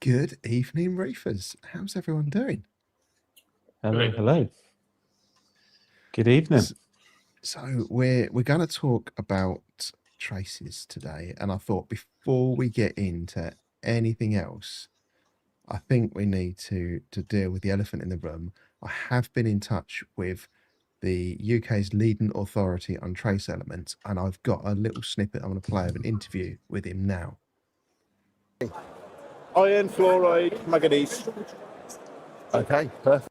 Good evening, Reefers. How's everyone doing? Hello, hello. Good evening. So we're going to talk about traces today, and I thought before we get into anything else, I think we need to deal with the elephant in the room. I have been in touch with the UK's leading authority on trace elements, and I've got a little snippet I'm going to play of an interview with him now. Iron, fluoride, manganese. Okay, perfect.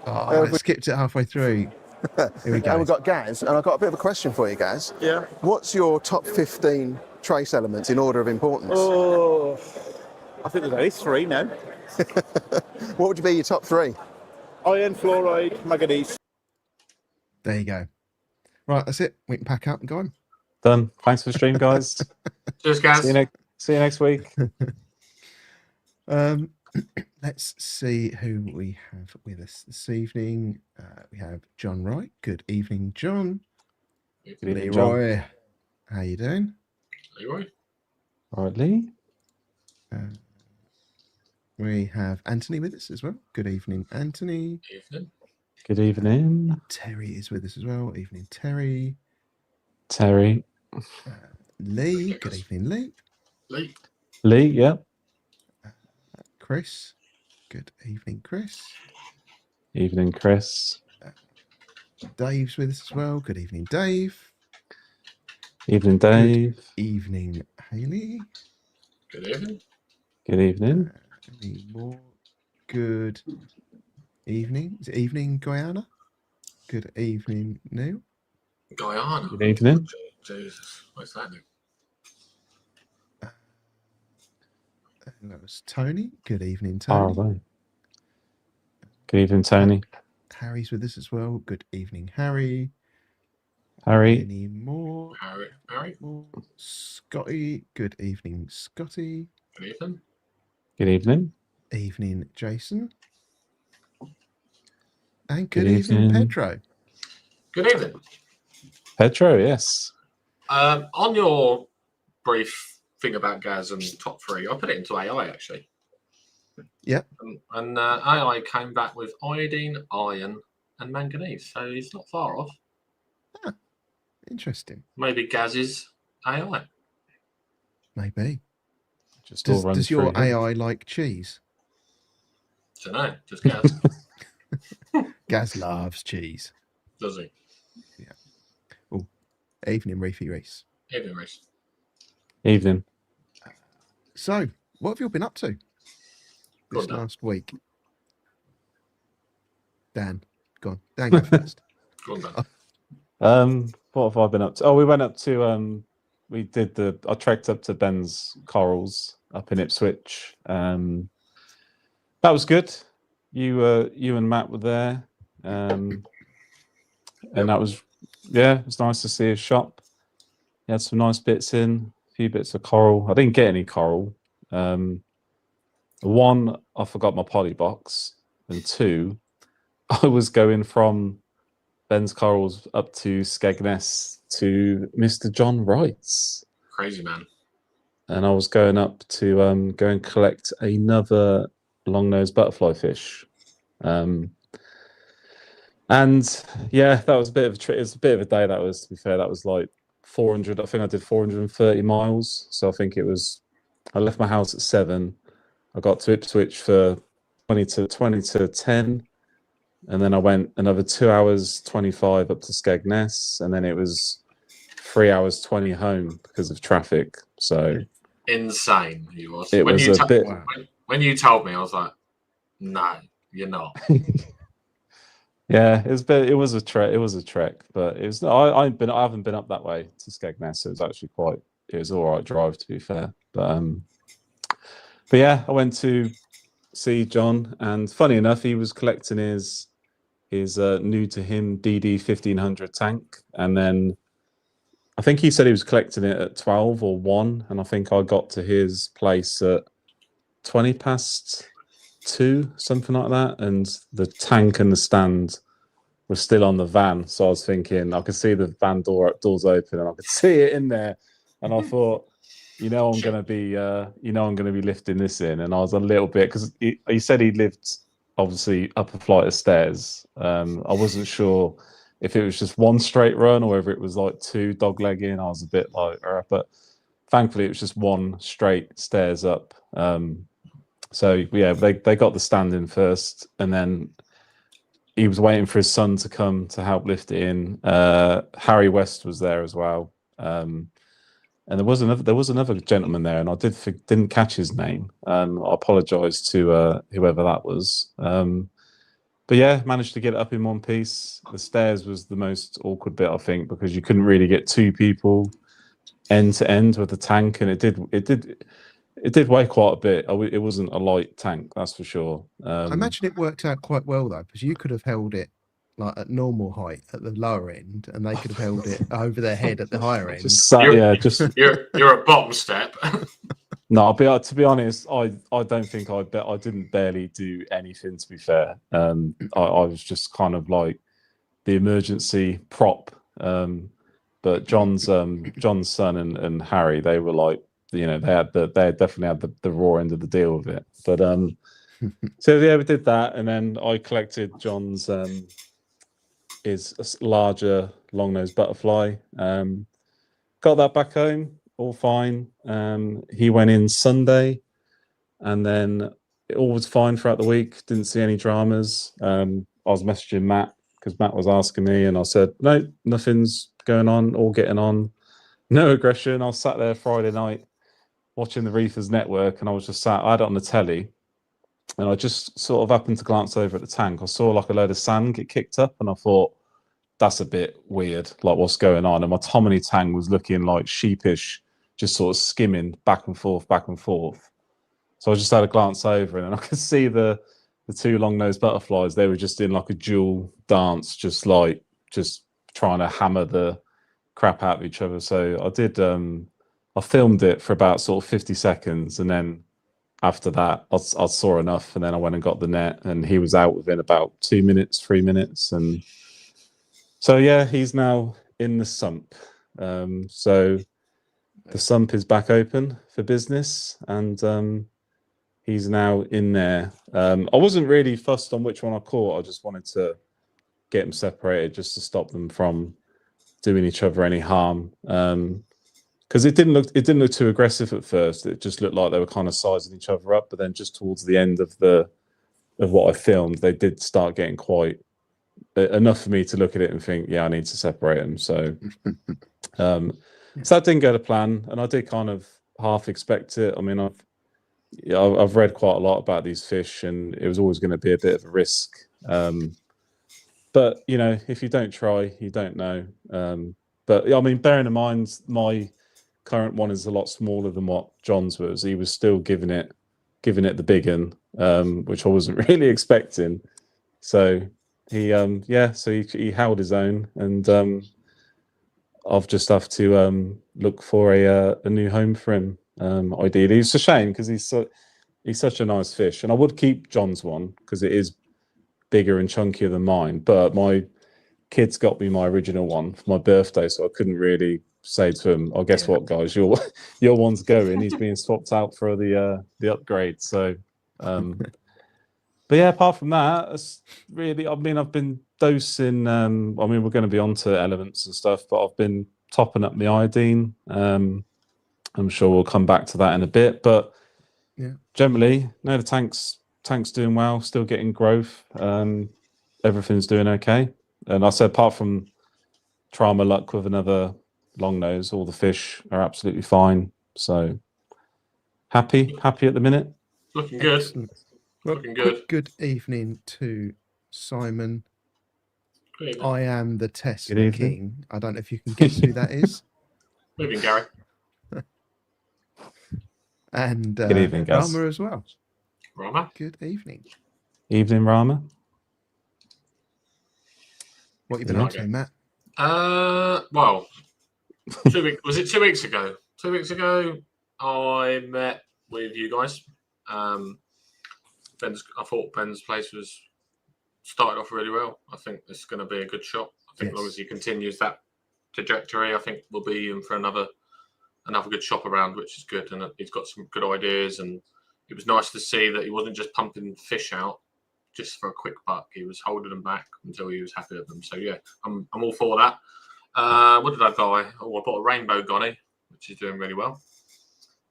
Oh, I skipped it halfway through. Here we go. And we've got Gaz, and I've got a bit of a question for you, Gaz. Yeah. What's your top 15 trace elements in order of importance? Oh, I think there's only 3 now. What would be your top 3? Iron, fluoride, manganese. There you go. Right, that's it. We can pack up and go on. Done. Thanks for the stream, guys. Cheers, guys. See you next week. Let's see who we have with us this evening. We have John Wright. Good evening, John. Good evening, Leroy. John. How you doing? Leroy. All right, Lee. We have Anthony with us as well. Good evening, Anthony. Evening. Good evening. Terry is with us as well. Evening, Terry. Terry. Lee. Good evening, Lee. Lee. Lee, yeah. Chris. Good evening, Chris. Evening, Chris. Dave's with us as well. Good evening, Dave. Evening, Dave. Good evening, Haley. Good evening. Good evening. Any more? Good evening. Is it evening, Guyana? Good evening, Neil. Guyana. Good evening. Jesus, what's that now? That was Tony. Good evening, Tony. Oh, right. Good evening, Tony. Harry's with us as well. Good evening, Harry. Harry. Any more? Harry. More? Scotty. Good evening, Scotty. Good evening. Good evening. Evening, Jason. And good evening, Pedro. Good evening. Pedro, yes. On your brief thing about Gaz and top 3, I put it into AI actually. Yep. And AI came back with iodine, iron, and manganese. So he's not far off. Ah, interesting. Maybe Gaz's AI. Maybe. Just Does your AI like cheese? Don't know. Just Gaz. Gaz loves cheese. Does he? Yeah. Oh, evening, Reefy Reese. Evening, Reese. Evening. So, what have you been up to this last week? Dan, go on. Dan, go first. Go on, Dan. What have I been up to? Oh, we went up to I trekked up to Ben's Corals up in Ipswich. That was good. You and Matt were there. And that was, it was nice to see his shop. He had some nice bits in, a few bits of coral. I didn't get any coral. 1, I forgot my poly box, and 2, I was going from Ben's Corals up to Skegness to Mr. John Wright's. Crazy man. And I was going up to go and collect another long-nosed butterfly fish. And yeah, that was a bit of a trip. It was a bit of a day, that was, to be fair. That was like 400. I think I did 430 miles. So I think it was, I left my house at 7. I got to Ipswich for 20 to 10. And then I went another 2 hours 25 up to Skegness, and then it was 3 hours 20 home because of traffic. So insane he was. It was a bit. When you told me, I was like, "No, you're not." Yeah, it was a trek. It was a trek, but it was. I haven't been up that way to Skegness. So it was actually it was all right drive, to be fair. But yeah, I went to see John, and funny enough, he was collecting his new to him DD 1500 tank, and then I think he said he was collecting it at 12 or 1, and I think I got to his place at 20 past 2, something like that, and the tank and the stand were still on the van. So I was thinking, I could see the van doors open, and I could see it in there, and I thought, I'm gonna be I'm gonna be lifting this in, and I was a little bit because he said he lived obviously up a flight of stairs. I wasn't sure if it was just one straight run or whether it was like two dog legging. I was a bit like, but thankfully it was just one straight stairs up. So yeah, they got the stand in first, and then he was waiting for his son to come to help lift it in. Harry West was there as well. And there was another gentleman there, and I didn't catch his name. I apologise to whoever that was. But yeah, managed to get it up in one piece. The stairs was the most awkward bit, I think, because you couldn't really get two people end to end with the tank, and it did weigh quite a bit. It wasn't a light tank, that's for sure. I imagine it worked out quite well though, because you could have held it like at normal height at the lower end, and they could have held it over their head at the higher end. You're a bottom step. No, to be honest, I don't think I didn't barely do anything, to be fair. I was just kind of like the emergency prop. But John's son and Harry, they were like, they definitely had the raw end of the deal with it. But so yeah, we did that, and then I collected John's his larger long-nosed butterfly. Got that back home, all fine. He went in Sunday, and then it all was fine throughout the week. Didn't see any dramas. I was messaging Matt because Matt was asking me, and I said, no, nothing's going on, all getting on. No aggression. I was sat there Friday night watching the Reefers Network, and I was just sat, I had it on the telly, and I just sort of happened to glance over at the tank. I saw like a load of sand get kicked up, and I thought, that's a bit weird, like what's going on? And my Tomini tang was looking like sheepish, just sort of skimming back and forth, back and forth. So I just had a glance over, and I could see the two long-nosed butterflies. They were just in like a dual dance, just trying to hammer the crap out of each other. So I did. I filmed it for about sort of 50 seconds, and then after that, I saw enough, and then I went and got the net, and he was out within about 2 minutes, 3 minutes, and so yeah, he's now in the sump. So the sump is back open for business, and he's now in there. I wasn't really fussed on which one I caught. I just wanted to get them separated just to stop them from doing each other any harm. Because it didn't look too aggressive at first. It just looked like they were kind of sizing each other up. But then just towards the end of what I filmed, they did start getting quite enough for me to look at it and think, yeah, I need to separate them. So, so that didn't go to plan, and I did kind of half expect it. I mean, I've read quite a lot about these fish, and it was always going to be a bit of a risk. But if you don't try, you don't know. But I mean, bearing in mind, my current one is a lot smaller than what John's was. He was still giving it the big one, which I wasn't really expecting. So he held his own, and I've just have to look for a new home for him. Ideally, it's a shame because he's such a nice fish, and I would keep John's one because it is bigger and chunkier than mine. But my kids got me my original one for my birthday, so I couldn't really say to him, "Oh, guess what, guys, your one's going. He's being swapped out for the upgrade." So. But yeah, apart from that, it's really, I mean, I've been dosing. I mean, we're going to be on to elements and stuff, but I've been topping up the iodine. I'm sure we'll come back to that in a bit. But yeah, generally, no, the tank's doing well, still getting growth. Everything's doing okay. And I said, apart from trying my luck with another long nose, all the fish are absolutely fine. So happy at the minute. Looking good. Excellent. Well, Looking good. Good evening to Simon. Good evening. I am the Tesla evening. King. I don't know if you can guess who that is. Good evening, Gary. And Good evening, guys. Rama as well. Rama. Good evening. Evening, Rama. What you been Yeah. up to, Matt? Well, was it 2 weeks ago? 2 weeks ago, I met with you guys. I thought Ben's place was started off really well. I think it's going to be a good shot. I think as long as he continues that trajectory, I think we'll be in for another another good shop around, which is good, and he's got some good ideas. And it was nice to see that he wasn't just pumping fish out just for a quick buck. He was holding them back until he was happy with them. So yeah, I'm all for that. What did I buy? Oh, I bought a rainbow gonny, which is doing really well.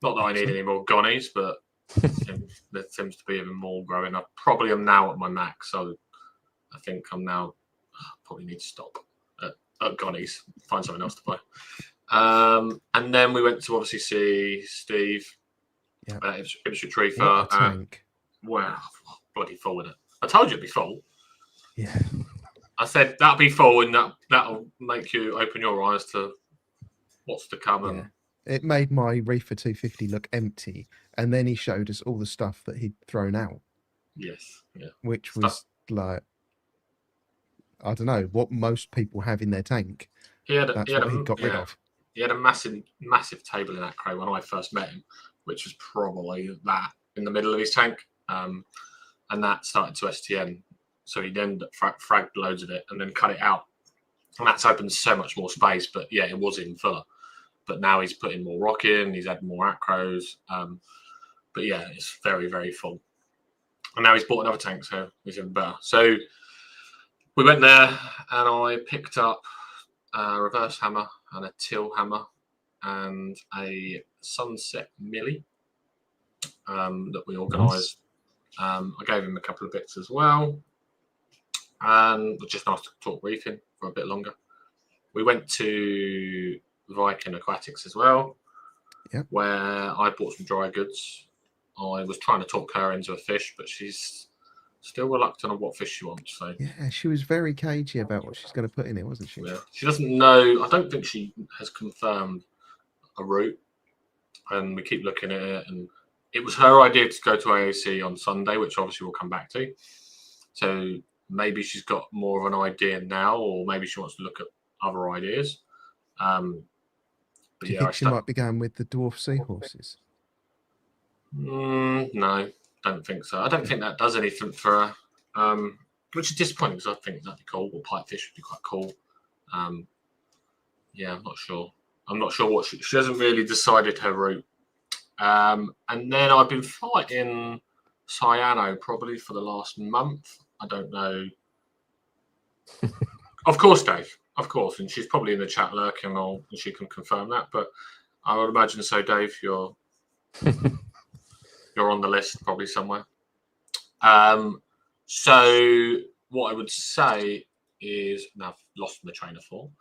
Not that I need any more gonnies, but there seems to be even more growing. I probably am now at my max, so I think I'm now probably need to stop at gonnies, find something else to buy. And then we went to obviously see Steve at Ipswich Reefer. What a tank. Wow, bloody full in it. I told you it'd be full. Yeah. I said that'll be full, and that'll make you open your eyes to what's to come. And it made my Reefer 250 look empty, and then he showed us all the stuff that he'd thrown out. Yes, yeah. Which was like, I don't know, what most people have in their tank. That's what he got rid of. He had a massive table in that crate when I first met him, which was probably that in the middle of his tank. And that started to STN. So he then fragged loads of it and then cut it out. And that's opened so much more space. But yeah, it was in fuller. But now he's putting more rock in, he's had more acros. But yeah, it's very, very full. And now he's bought another tank, so he's even better. So we went there and I picked up a reverse hammer and a till hammer and a sunset millie that we organised. I gave him a couple of bits as well. And we're just nice to talk reefing for a bit longer. We went to Viking Aquatics as well, where I bought some dry goods. I was trying to talk her into a fish, but she's still reluctant on what fish she wants. So yeah, she was very cagey about what she's going to put in it, wasn't she? Yeah, she doesn't know. I don't think she has confirmed a route, and we keep looking at it. And it was her idea to go to AAC on Sunday, which obviously we'll come back to. So maybe she's got more of an idea now, or maybe she wants to look at other ideas. Do you think she might be going with the dwarf seahorses? No, don't think so. I don't think that does anything for her, which is disappointing because I think that'd be cool. Or pipefish would be quite cool. Yeah, I'm not sure. I'm not sure what she hasn't really decided her route. And then I've been fighting cyano probably for the last month. I don't know. Of course, Dave. Of course, and she's probably in the chat lurking, and she can confirm that. But I would imagine so, Dave. You're on the list probably somewhere. So what I would say is, now I've lost my train of thought.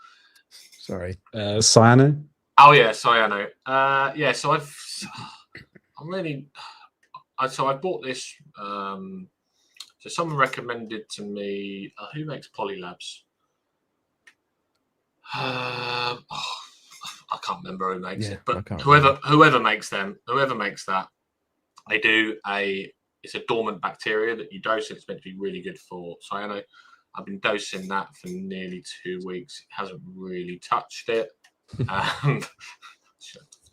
Sorry, cyano. Oh yeah, cyano. Yeah. So I bought this. So someone recommended to me. Who makes Polylabs? I can't remember who makes it, but whoever makes that, they do it's a dormant bacteria that you dose. It's meant to be really good for cyano. I've been dosing that for nearly 2 weeks. It hasn't really touched it. I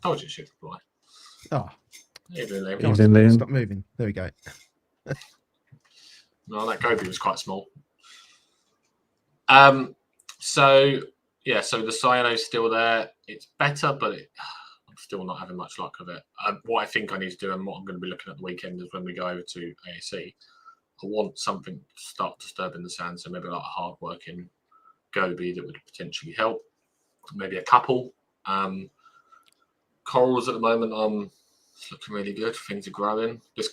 told you it should reply. Oh, Stop moving. There we go. No, that goby was quite small. So yeah, so the cyano is still there. It's better, but I'm still not having much luck with it. What I think I need to do, and what I'm going to be looking at the weekend, is when we go over to AAC, I want something to start disturbing the sand. So maybe like a hard-working goby that would potentially help. Maybe a couple. Corals at the moment, it's looking really good. Things are growing. This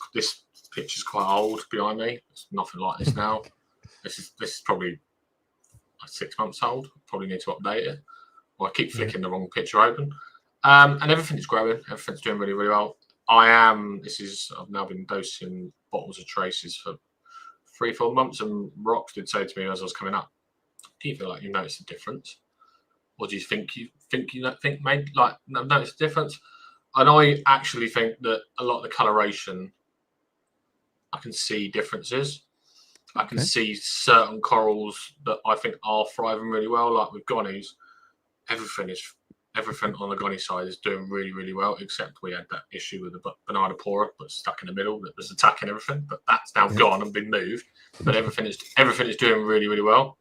picture's quite old behind me. It's nothing like this now. This is probably 6 months old. Probably need to update it. Or I keep flicking the wrong picture open. And everything's growing. Everything's doing really, really well. I've now been dosing bottles of traces for 3-4 months, and Rox did say to me as I was coming up, do you feel like you noticed a difference? Or do you think noticed a difference? And I actually think that a lot of the coloration, I can see differences. I can see certain corals that I think are thriving really well, like with gonnies. Everything on the gonny side is doing really, really well, except we had that issue with the banana pora that's stuck in the middle that was attacking everything, but that's now gone and been moved. But everything is doing really, really well.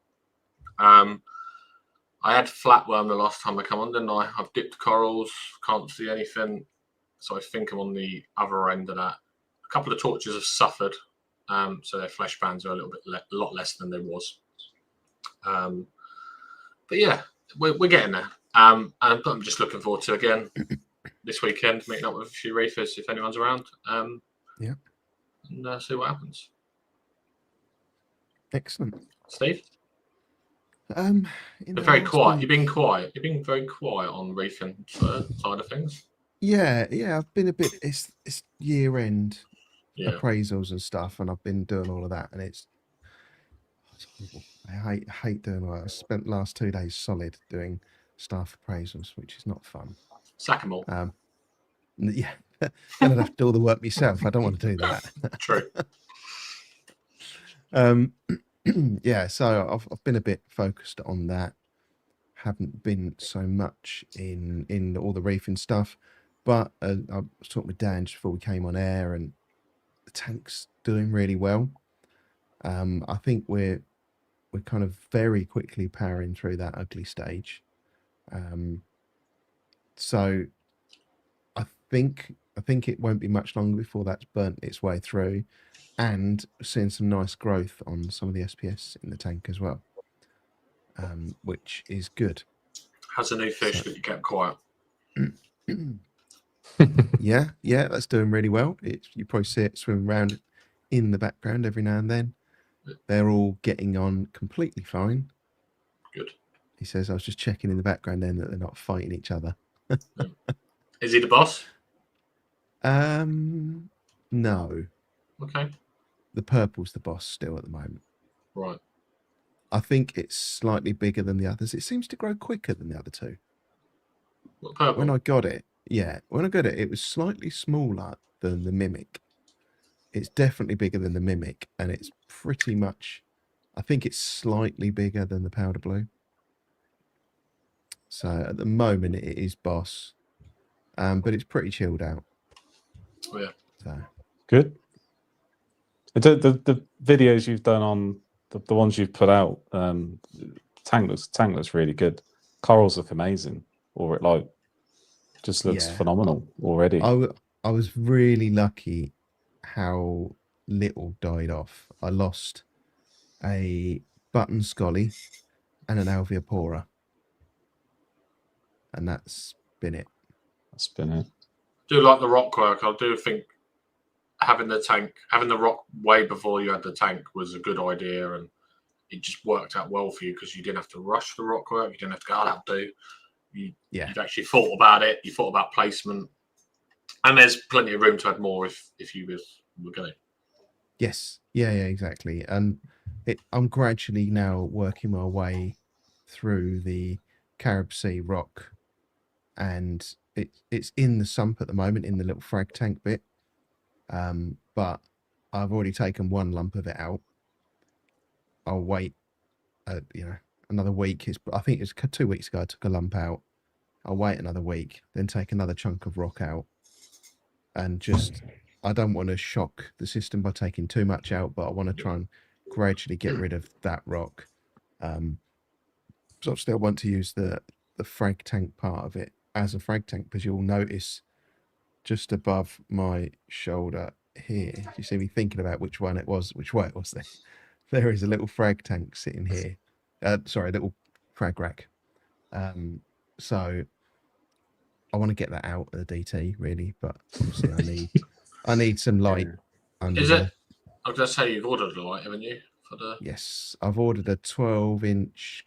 I had flatworm the last time I come on, didn't I? I've dipped corals, can't see anything. So I think I'm on the other end of that. A couple of torches have suffered, so their flesh bands are a little bit, a lot less than they was. But yeah, we're getting there. And I'm just looking forward to again this weekend meeting up with a few reefers if anyone's around. Yeah. And see what happens. Excellent. Steve, You you're know, very it's quiet. been- You've been quiet. You've been very quiet on reefing side of things. Yeah, I've been a bit. It's year end Yeah, appraisals and stuff, and I've been doing all of that, and it's horrible. I hate doing all that. I spent the last 2 days solid doing staff appraisals, which is not fun. sack 'em all. Yeah, then I'd have to do all the work myself. I don't want to do that. True. Yeah, so I've been a bit focused on that. Haven't been so much in all the reefing stuff, but I was talking with Dan just before we came on air, and the tank's doing really well. I think we're kind of very quickly powering through that ugly stage. So I think it won't be much longer before that's burnt its way through, and seeing some nice growth on some of the SPS in the tank as well, which is good. How's a new fish So- that you kept quiet? Yeah, that's doing really well. You probably see it swimming around in the background every now and then. They're all getting on completely fine. Good. He says, I was just checking in the background then that they're not fighting each other. Is he the boss? No. Okay. The purple's the boss still at the moment. Right. I think it's slightly bigger than the others. It seems to grow quicker than the other two. What purple? When I got it, it was slightly smaller than the Mimic. It's definitely bigger than the Mimic, and it's pretty much, I think it's slightly bigger than the powder blue. So at the moment it is boss, but it's pretty chilled out. Oh, yeah. So Good. The videos you've done on the ones you've put out, tank looks really good. Corals look amazing, or it just looks Yeah. phenomenal already. I was really lucky how little died off. I lost a button scolly and an alveopora, and that's been it. That's been it. Do like the rock work. I do think having the rock way before you had the tank was a good idea, and it just worked out well for you because you didn't have to rush the rock work. You didn't have to go, "Oh, that'll do." You've actually thought about it. You thought about placement, and there's plenty of room to add more if you were going. Yes, yeah, exactly. And I'm gradually now working my way through the Carib Sea rock, and it's in the sump at the moment in the little frag tank bit. But I've already taken one lump of it out. I'll wait, another week. I think it's 2 weeks ago I took a lump out. I'll wait another week, then take another chunk of rock out, and I don't want to shock the system by taking too much out, but I want to try and gradually get rid of that rock. So I still want to use the frag tank part of it as a frag tank, because you'll notice just above my shoulder here, you see me thinking about which way it was there. There is a little frag tank sitting here. A little frag rack. So I want to get that out of the DT really, but obviously I need some light under Is there. it? I was going to say you've ordered a light, haven't you? Yes, I've ordered a 12-inch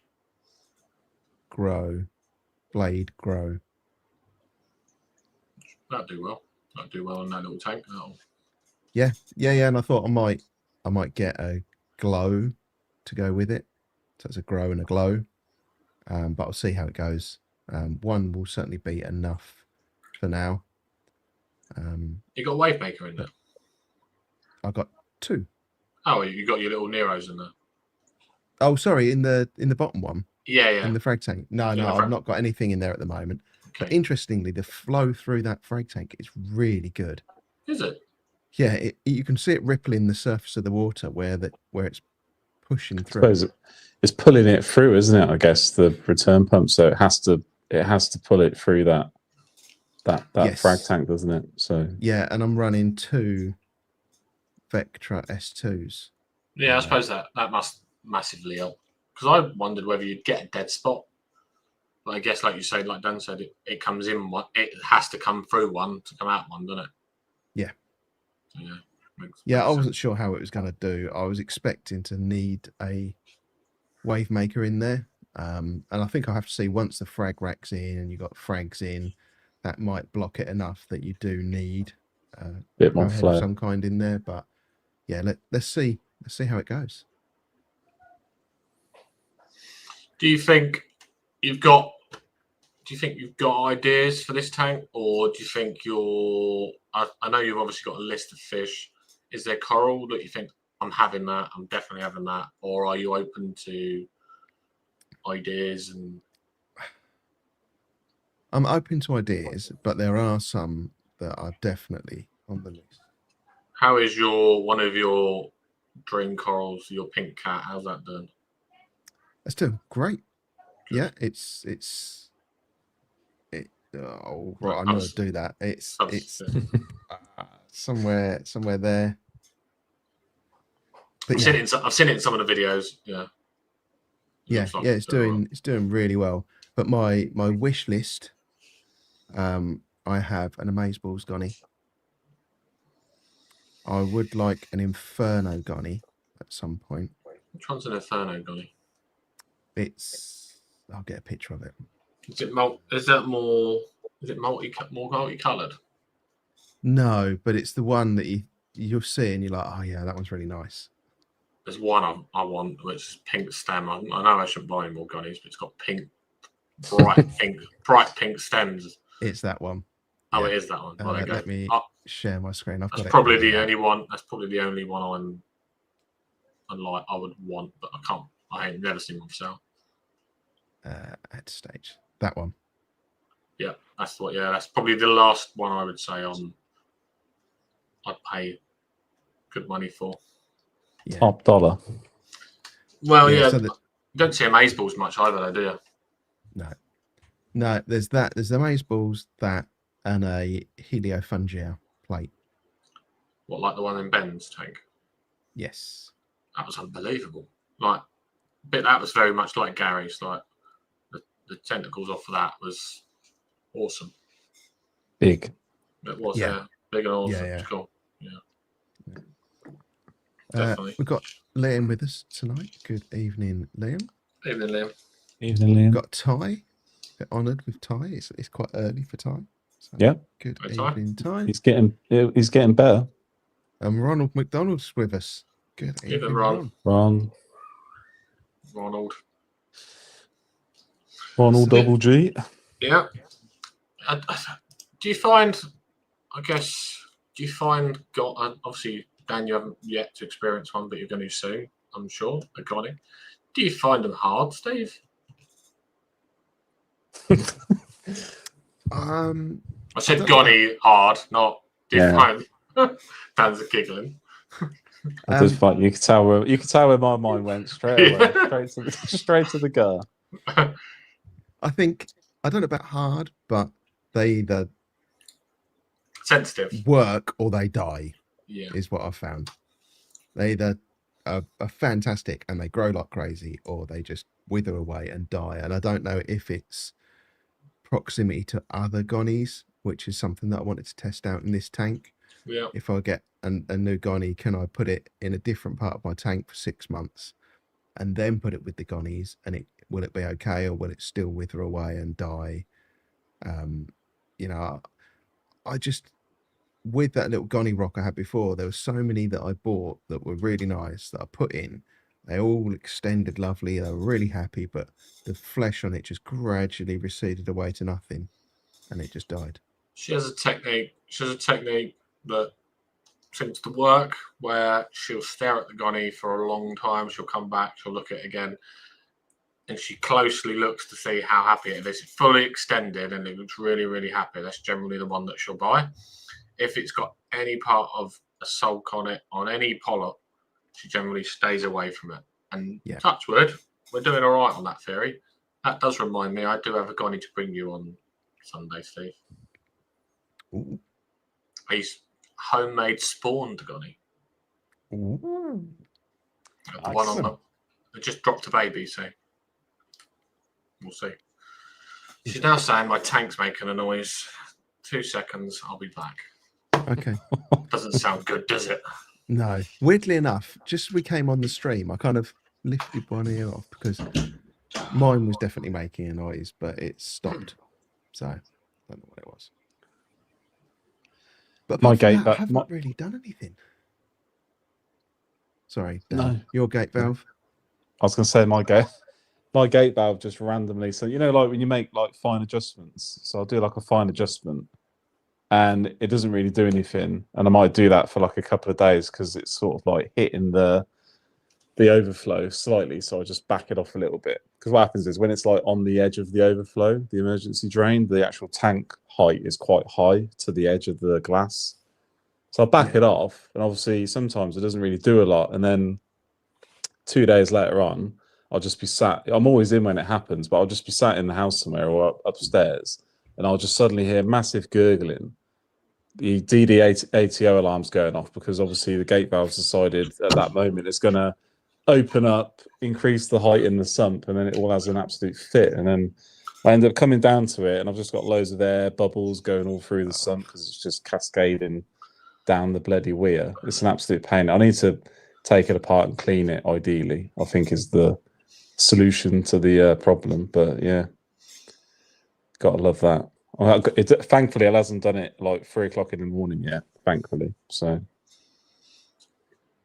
blade grow. That'd do well. That'd do well in that little tank. Yeah, and I thought I might get a glow to go with it. So it's a grow and a glow. But I'll see how it goes. One will certainly be enough for now. You got a wave maker in there? I've got 2. Oh, you got your little Neros in there. Oh, sorry, in the bottom one. Yeah. In the frag tank. No, I've not got anything in there at the moment. Okay. But interestingly, the flow through that frag tank is really good. Is it? Yeah, you can see it rippling the surface of the water where it's pushing I through. suppose it's pulling it through, isn't it? I guess the return pump, so it has to pull it through that Yes. frag tank, doesn't it? So Yeah, and I'm running 2 Vectra S2s. Yeah, I suppose that must massively help. Because I wondered whether you'd get a dead spot. But I guess, like you say, like Dan said, it comes in one. It has to come through one to come out one, doesn't it? Yeah. So, yeah. Yeah, I wasn't sure how it was going to do. I was expecting to need a wave maker in there. And I think I have to see once the frag rack's in and you've got frags in, that might block it enough that you do need bit more head of flow. some kind in there. But yeah, let's see how it goes. Do you think you've got ideas for this tank, or do you think I know you've obviously got a list of fish. Is there coral that you think I'm having that? I'm definitely having that, or are you open to ideas? And I'm open to ideas, but there are some that are definitely on the list. how is one of your dream corals, your pink cat? How's that doing? It's doing great. Yeah, oh right, I know to do that. It's somewhere there. But I've seen it in some of the videos. Yeah. It's doing really well. But my wish list, I have an Amazeballs gonny. I would like an Inferno gonny at some point. Which one's an Inferno gonny? I'll get a picture of it. Is it more multicolored? No, but it's the one that you'll see and you're like, oh yeah, that one's really nice. There's one I want, which is pink stem. I know I shouldn't buy any more gonnies, but it's got bright pink stems. It's that one. Oh, Yeah. it is that one. Well, Let me share my screen. That's probably the only one. That's probably the only one I would want, but I can't. I ain't never seen one for sale. At stage, that one. Yeah, that's what. Yeah, that's probably the last one I would say I'd pay good money for. Yeah. Top dollar. Well, yeah. So you don't see Amazeballs much either, though, do you? No. There's that. There's the Amazeballs, that, and a Heliofungia plate. What, like the one in Ben's tank? Yes. That was unbelievable. That was very much like Gary's. Like the tentacles off of that was awesome. Big. It was, big and awesome. Yeah. It's cool. Yeah. Definitely. We've got Liam with us tonight. Good evening, Liam. Evening, Liam. Evening, Liam. We've got Ty. Bit honoured with Ty. It's quite early for Ty. So yeah. Good Ty. evening, Ty. He's getting better. Ronald McDonald's with us. Good evening, Ron. Ronald Double G. Yeah. Do you find? Obviously, Dan, you haven't yet to experience one, but you're going to soon, I'm sure. A gonny. Do you find them hard, Steve? I said gonny hard, not. Do you find? Dan's giggling. Just fun. You could tell where my mind went straight away, straight to the gar. I think, I don't know about hard, but they either sensitive work or they die. Yeah, is what I've found. They either are fantastic and they grow like crazy, or they just wither away and die. And I don't know if it's proximity to other gonnies, which is something that I wanted to test out in this tank. Yeah. If I get a new gonny, can I put it in a different part of my tank for 6 months and then put it with the gonnies, and will it be okay, or will it still wither away and die? I just, with that little gonny rock I had before, there were so many that I bought that were really nice that I put in. They all extended lovely. They were really happy, but the flesh on it just gradually receded away to nothing, and it just died. She has a technique that seems to work, where she'll stare at the gonny for a long time. She'll come back, she'll look at it again, and she closely looks to see how happy it is. It's fully extended and it looks really, really happy. That's generally the one that she'll buy. If it's got any part of a sulk on it, on any polyp, she generally stays away from it. And Yeah. touch wood, we're doing all right on that theory. That does remind me, I do have a guy to bring you on Sunday, Steve. Ooh. He's homemade spawned Gonny. Ooh. The one on the it just dropped a baby, so we'll see. She's now saying my tank's making a noise. 2 seconds, I'll be back. Okay. Doesn't sound good, does it? No. Weirdly enough, just as we came on the stream, I kind of lifted one ear off because mine was definitely making a noise, but it stopped. So I don't know what it was. But My apart from gate, that, I haven't really done anything. Sorry, Dan. No. Your gate valve? I was going to say my gate valve just randomly. So like when you make like fine adjustments. So I'll do like a fine adjustment, and it doesn't really do anything. And I might do that for like a couple of days because it's sort of like hitting the overflow slightly. So I just back it off a little bit. Because what happens is when it's like on the edge of the overflow, the emergency drain, the actual tank height is quite high to the edge of the glass. So I'll back it off, and obviously sometimes it doesn't really do a lot. And then 2 days later on, I'll just be sat. I'm always in when it happens, but I'll just be sat in the house somewhere or upstairs, and I'll just suddenly hear massive gurgling. The DD ATO alarm's going off because obviously the gate valve's decided at that moment it's going to open up, increase the height in the sump, and then it all has an absolute fit. And then I end up coming down to it, and I've just got loads of air bubbles going all through the sump because it's just cascading down the bloody weir. It's an absolute pain. I need to take it apart and clean it, ideally, I think is the solution to the problem. But yeah, gotta love that. Thankfully, it hasn't done it like 3 o'clock in the morning yet, thankfully. So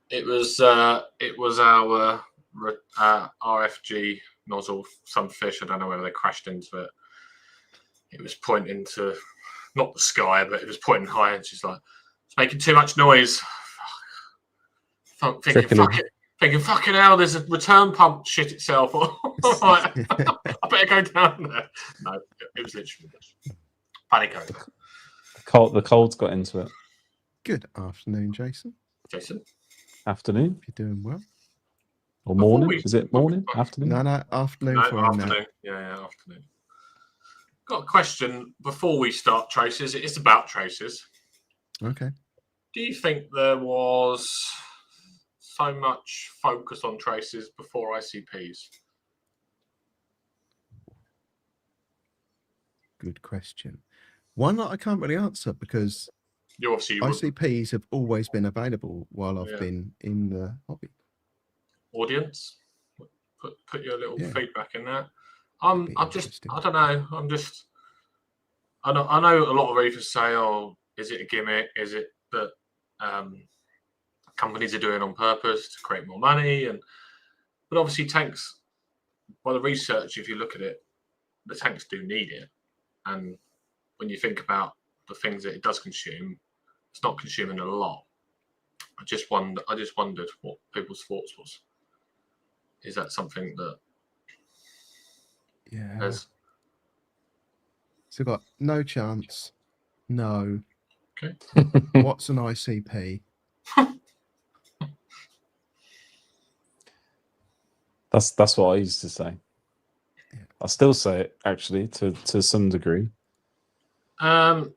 it was our RFG nozzle, some fish, I don't know whether they crashed into it. It was pointing to not the sky, but it was pointing high, and she's like, it's making too much noise. Thinking, fucking hell, there's a return pump shit itself. I better go down there. No, it was literally panic over. the cold's got into it. Good afternoon, Jason. Jason? Afternoon? If you're doing well. Or morning? Is it morning? Afternoon? No, afternoon No, for him now. afternoon. Yeah, afternoon. Got a question before we start traces. It is about traces. Okay. Do you think there was so much focus on traces before ICPs? Good question. One that I can't really answer because You obviously ICPs have always been available while I've been in the hobby. Audience, put your little feedback in there. I don't know. I know a lot of reefers say, "Oh, is it a gimmick? Is it that companies are doing on purpose to create more money?" But obviously, tanks, by the research, if you look at it, the tanks do need it. And when you think about the things that it does consume, it's not consuming a lot. I just wondered what people's thoughts was. Is that something that? Yeah. Has... So got no chance. No. Okay. What's an ICP? That's what I used to say. Yeah. I still say it actually to some degree. Okay.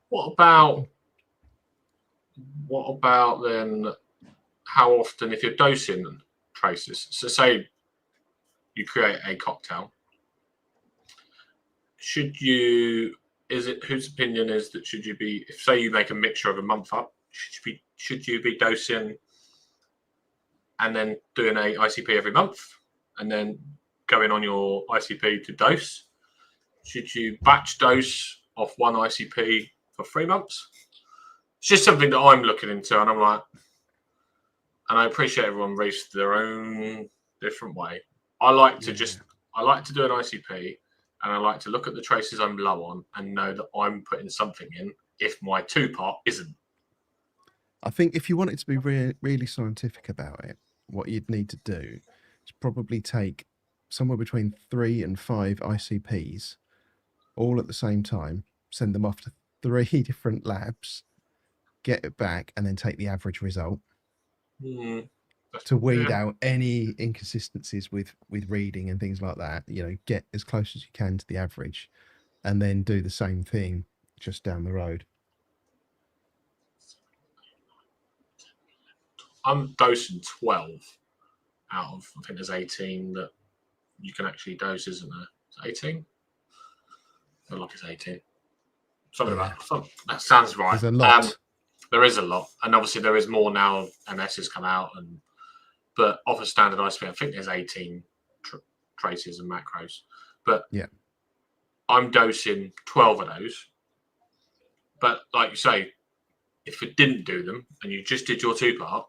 What about then? How often, if you're dosing traces? So say you create a cocktail. Whose opinion is that should you be, if say you make a mixture of a month up, should you be dosing and then doing a ICP every month and then going on your ICP to dose? Should you batch dose off one ICP for 3 months? It's just something that I'm looking into, and I'm like, and I appreciate everyone reefs their own different way. I like to do an ICP, and I like to look at the traces I'm low on and know that I'm putting something in if my 2-part isn't. I think if you want it to be really scientific about it, what you'd need to do is probably take somewhere between 3 and 5 ICPs all at the same time, send them off to 3 different labs, get it back, and then take the average result Hmm. to weed Yeah. out any inconsistencies with reading and things like that. Get as close as you can to the average, and then do the same thing just down the road. I'm dosing 12 out of, I think there's 18 that you can actually dose, isn't there? Is it 18? I feel like it's 18. Something Yeah. that sounds right. There's a lot. There is a lot, and obviously there is more now. MS has come out, but off a standard ICP, I think there's 18 traces and macros. But Yeah, I'm dosing 12 of those. But like you say, if you didn't do them and you just did your 2-part,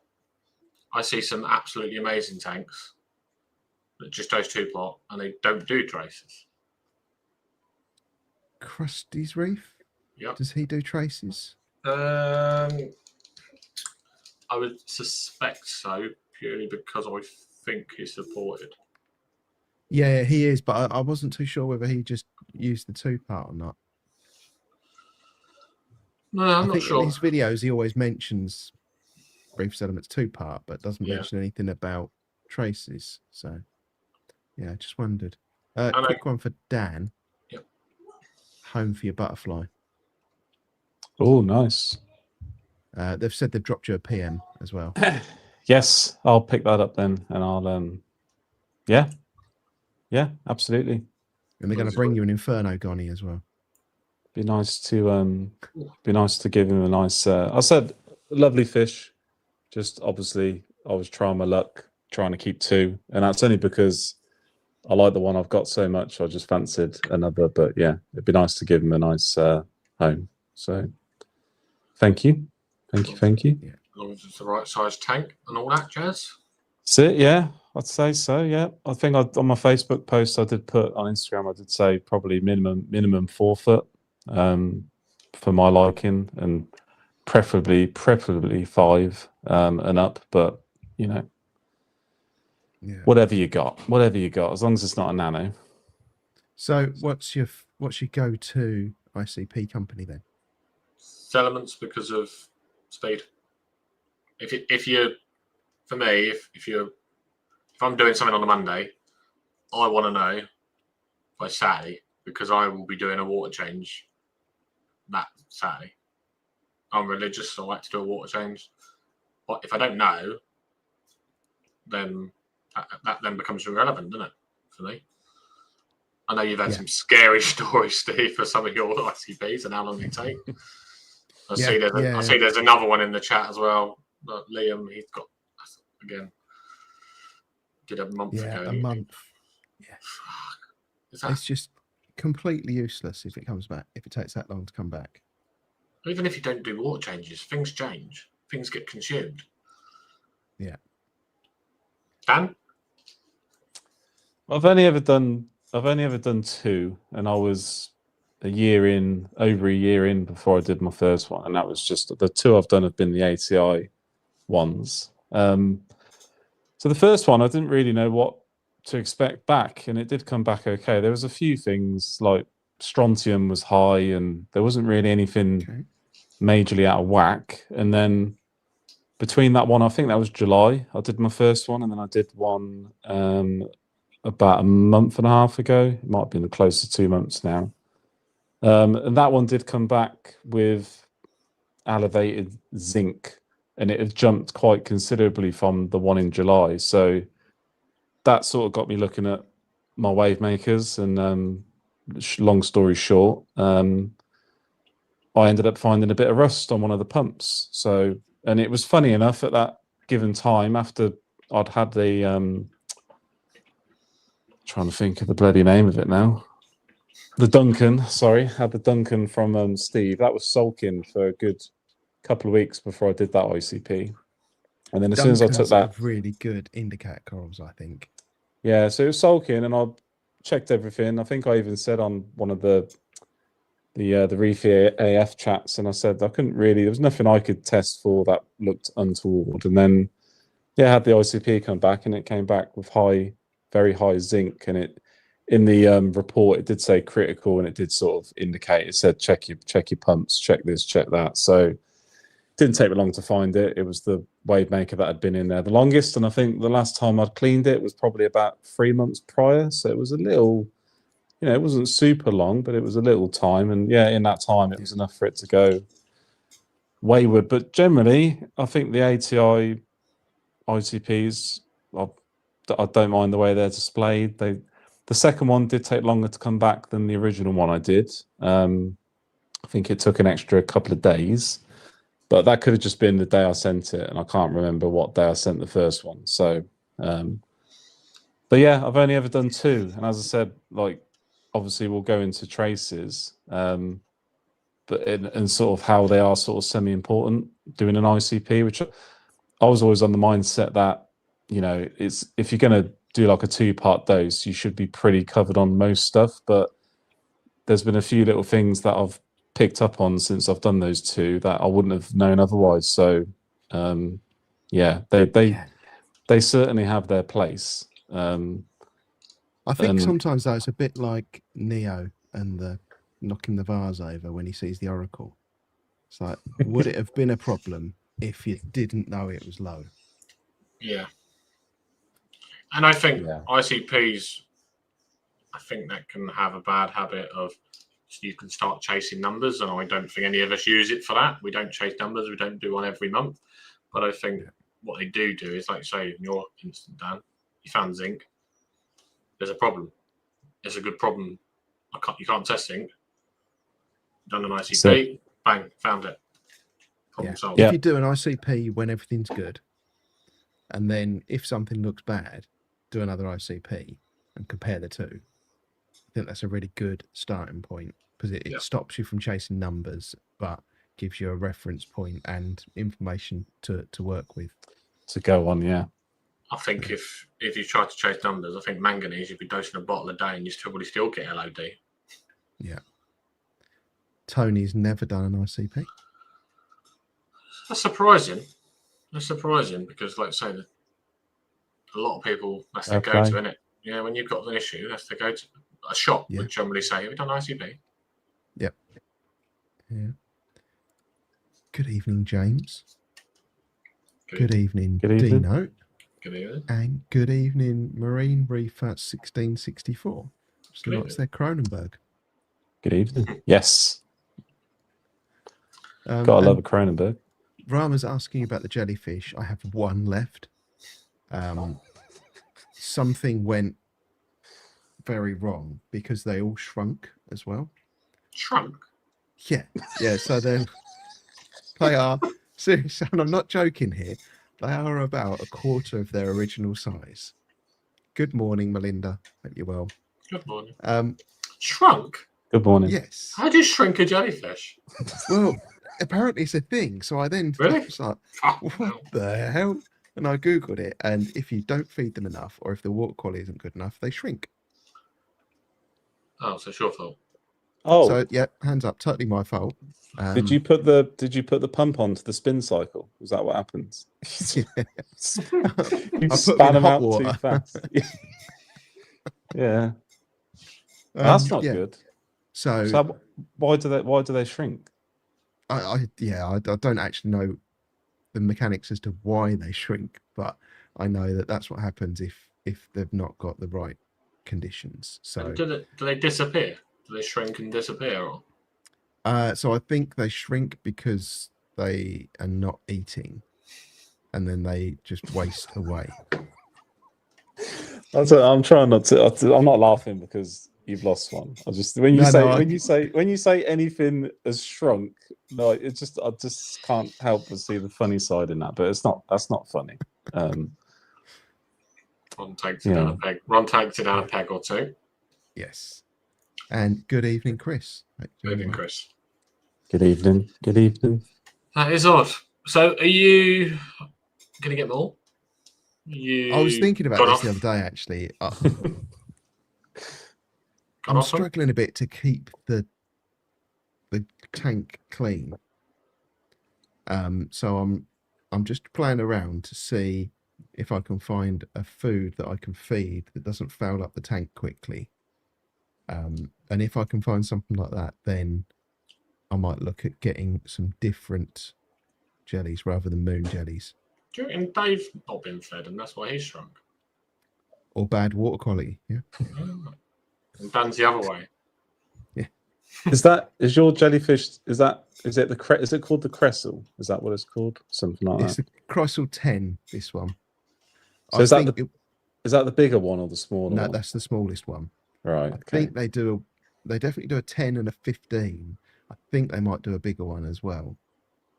I see some absolutely amazing tanks that just dose 2-part and they don't do traces. Krusty's Reef. Yep. Does he do traces? I would suspect so, purely because I think he's supported. Yeah, he is, but I wasn't too sure whether he just used the 2-part or not. No, I I'm not think sure. in his videos he always mentions Reef Settlements 2-part, but doesn't Yeah. mention anything about traces. So, yeah, I just wondered. know. Quick one for Dan. Yep. Home for your butterfly. Oh, nice. They've said they've dropped you a PM as well. Yes, I'll pick that up then, and I'll yeah, absolutely. And they're going to bring you an Inferno Gonny as well. Be nice to give him a nice. I said lovely fish. Just obviously, I was trying my luck, trying to keep 2, and that's only because I like the one I've got so much. I just fancied another, but yeah, it'd be nice to give him a nice home. So, thank you. As long as it's the right size tank and all that jazz. That's it, yeah. I'd say so, yeah. I think on my Facebook post I did put on Instagram, I did say probably minimum 4 foot for my liking, and preferably 5 and up, but Yeah. whatever you got, as long as it's not a nano. So what's your go-to ICP company then? Settlements, because of speed. If I'm doing something on a Monday, I want to know by Saturday, because I will be doing a water change that Saturday. I'm religious, so I like to do a water change. But if I don't know, then that then becomes irrelevant, doesn't it, for me? I know you've had some scary stories, Steve, for some of your ICPs and how long they take. I see there's another one in the chat as well. Liam, he's got, again, did a month ago. A month. Yeah. It's just completely useless if it comes back, if it takes that long to come back. Even if you don't do water changes, things change. Things get consumed. Yeah. Dan? I've only ever done 2, and I was over a year in before I did my first one, and that was just the 2 I've done have been the ATI ones. So the first one I didn't really know what to expect back, and it did come back okay. There was a few things like strontium was high, and there wasn't really anything majorly out of whack. And then between that one, I think that was July, I did my first one, and then I did one about a month and a half ago. It might have been close to 2 months now. And that one did come back with elevated zinc, and it had jumped quite considerably from the one in July. So that sort of got me looking at my wave makers, and long story short, I ended up finding a bit of rust on one of the pumps. So, and it was funny enough at that given time, after I'd had the trying to think of the bloody name of it now. The Duncan, had the Duncan from Steve. That was sulking for a good couple of weeks before I did that ICP. And then as soon as I took that, really good indicator corals, I think. Yeah, so it was sulking, and I checked everything. I think I even said on one of the Reefing AF chats, and I said I couldn't really. There was nothing I could test for that looked untoward. And then, I had the ICP come back, and it came back with very high zinc, and it in the report it did say critical, and it did sort of indicate. It said check your pumps, check this, check that. So didn't take me long to find it. It was the wave maker that had been in there the longest, and I think the last time I'd cleaned it was probably about 3 months prior. So it was a little, it wasn't super long, but it was a little time. And yeah, in that time, it was enough for it to go wayward. But generally, I think the ATI ICPs, I don't mind the way they're displayed. The second one did take longer to come back than the original one I did. I think it took an extra couple of days, but that could have just been the day I sent it, and I can't remember what day I sent the first one. So, but yeah, I've only ever done 2, and as I said, like obviously we'll go into traces, but and sort of how they are sort of semi-important doing an ICP, which I was always on the mindset that it's if you're going to do like a 2-part dose, you should be pretty covered on most stuff, but there's been a few little things that I've picked up on since I've done those 2 that I wouldn't have known otherwise. So yeah, they certainly have their place. I think sometimes though it's a bit like Neo and the knocking the vase over when he sees the oracle. It's like, would it have been a problem if you didn't know it was low? Yeah. And I think ICPs, I think that can have a bad habit of you can start chasing numbers, and I don't think any of us use it for that. We don't chase numbers. We don't do one every month. But I think what they do is, like say in your instance, Dan, you found zinc. There's a problem. It's a good problem. You can't test zinc. Done an ICP, bang, found it. Problem solved. If you do an ICP when everything's good, and then if something looks bad, do another ICP and compare the 2. I think that's a really good starting point because it stops you from chasing numbers, but gives you a reference point and information to work with. To go on, yeah. I think if you try to chase numbers, I think manganese, you'd be dosing a bottle a day and you probably still get LOD. Yeah. Tony's never done an ICP. That's surprising. That's surprising because, like I say, a lot of people, that's their go-to, isn't it? Yeah, when you've got an issue, that's their go-to. A shop would generally say, have you done ICP? Yep. Yeah. Good evening, James. Good evening, Dino. Good evening. And good evening, Marine Reefer 1664. So that's their Cronenberg. Good evening. Yes. Gotta love a Cronenberg. Rama's asking about the jellyfish. I have 1 left. Something went very wrong because they all shrunk as well. Shrunk? Yeah. So they are seriously, and I'm not joking here. They are about 1/4 of their original size. Good morning, Melinda. Hope you're well. Good morning. Shrunk? Good morning. Yes. How do you shrink a jellyfish? Well, apparently it's a thing. So I then was like, what the hell? And I Googled it. And if you don't feed them enough, or if the water quality isn't good enough, they shrink. Oh, so it's your fault. Oh. So yeah, hands up. Totally my fault. Did you put the pump onto the spin cycle? Was that what happens? You span them out too fast. Yeah. That's not good. So why do they shrink? I don't actually know the mechanics as to why they shrink, but I know that that's what happens if they've not got the right conditions. So do they disappear? Do they shrink and disappear? Or? So I think they shrink because they are not eating, and then they just waste away. I'm trying not to. I'm not laughing because you've lost one. I just when you say anything has shrunk, no, I just can't help but see the funny side in that. But that's not funny. Ron takes it down a peg. Ron takes it down a peg or 2. Yes. And good evening, Chris. Good evening, Chris. Good evening. Good evening. That is odd. So, are you going to get more? I was thinking about this the other day, actually. I'm struggling a bit to keep the tank clean. So I'm just playing around to see if I can find a food that I can feed that doesn't foul up the tank quickly. And if I can find something like that, then I might look at getting some different jellies rather than moon jellies, Do you reckon Dave's not been fed and that's why he's shrunk? or bad water quality. Yeah. And Dan's the other way. Is your jellyfish? Is it is it called the Cressel? Is that what it's called? Something like It's that. the Crossel 10. This one. So is that the bigger one or the smaller No, one? that's the smallest one. Right. I think they definitely do a 10 and a 15. I think they might do a bigger one as well.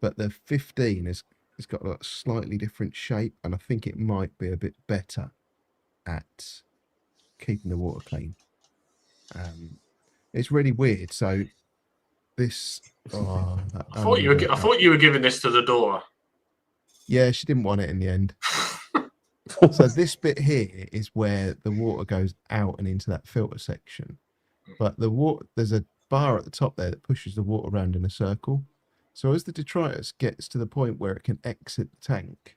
But the 15 it's got a slightly different shape, and I think it might be a bit better at keeping the water clean. It's really weird. So this, I thought you were giving this to the door. Yeah, she didn't want it in the end. So this bit here is where the water goes out and into that filter section. But there's a bar at the top there that pushes the water around in a circle. So as the detritus gets to the point where it can exit the tank,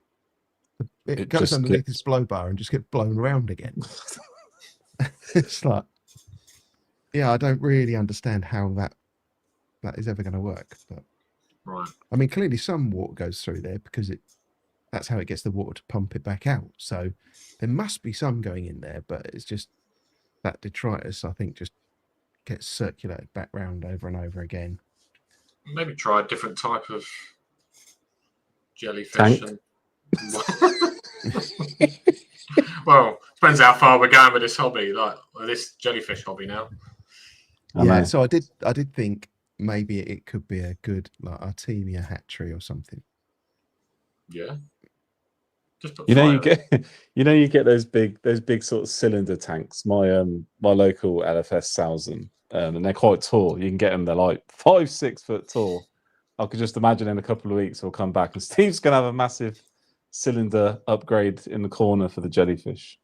it goes underneath this blow bar and just gets blown around again. It's like, yeah, I don't really understand how that is ever going to work. But Right. I mean, clearly some water goes through there because that's how it gets the water to pump it back out. So there must be some going in there, but it's just that detritus, I think, just gets circulated back round over and over again. Maybe try a different type of jellyfish. Tank. Well, depends how far we're going with this hobby, like this jellyfish hobby now. Yeah, so I did think maybe it could be a good like Artemia hatchery or something. Yeah. Just put You fire. you get those big sort of cylinder tanks. My local LFS sells them, and they're quite tall. You can get them; they're like 5-6 foot tall. I could just imagine in a couple of weeks we'll come back and Steve's gonna have a massive cylinder upgrade in the corner for the jellyfish.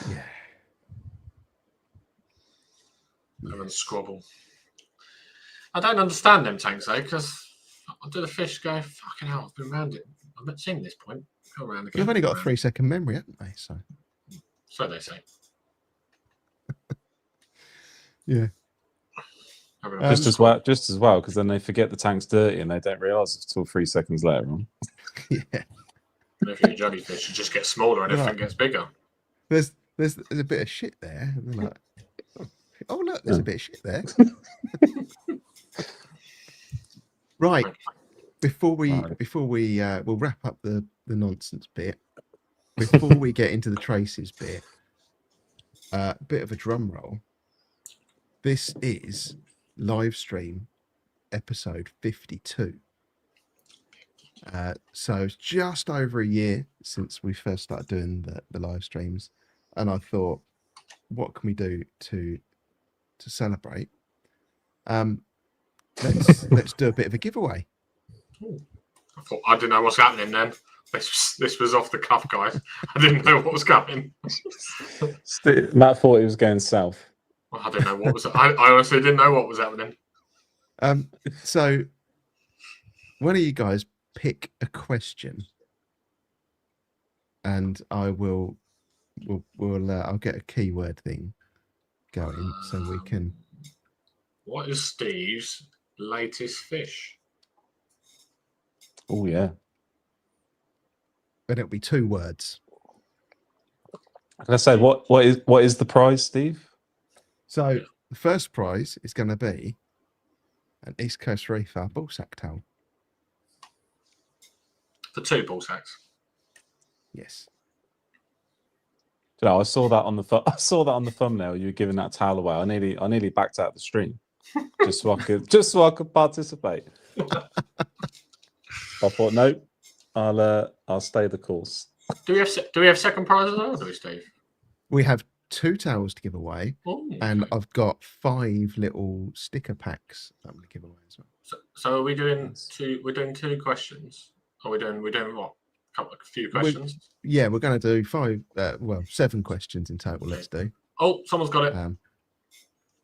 Yeah. And squabble. I don't understand them tanks though, because I do the fish go, fucking hell, I've been around it. I've not seen this point. Go around again. They've only got a 3-second memory, haven't they? So they say. Yeah. Just as well, because then they forget the tank's dirty and they don't realise it's till 3 seconds later on. Yeah. And if you're a jellyfish, you just get smaller and everything gets bigger. There's a bit of shit there. And they're like, oh look, there's a bit of shit there. Right. Before we we'll wrap up the nonsense bit. Before we get into the traces bit, a bit of a drum roll. This is live stream episode 52. So it's just over a year since we first started doing the live streams, and I thought, what can we do to celebrate? Let's do a bit of a giveaway. I didn't know what's happening then. This was off the cuff, guys. I didn't know what was coming. Matt thought he was going south. I didn't know what was. I honestly didn't know what was happening. So one of you guys pick a question, and I'll get a keyword thing going so we can. What is Steve's latest fish? Oh yeah. Then it'll be 2 words. Can I say what is the prize, Steve? So the first prize is going to be an East Coast Reefer ball sack towel. For 2 ball sacks. Yes. You know, I saw that on the thumbnail. You were giving that towel away. I nearly backed out the stream just so I could participate. I thought, no, I'll stay the course. Do we have second prizes as well, do we, Steve? We have 2 towels to give away, Ooh. and I've got 5 little sticker packs that I'm going to give away as well. So are we doing 2? We're doing 2 questions. We're doing what? A few questions. We're going to do 7 questions in total. Let's do. Oh, someone's got it.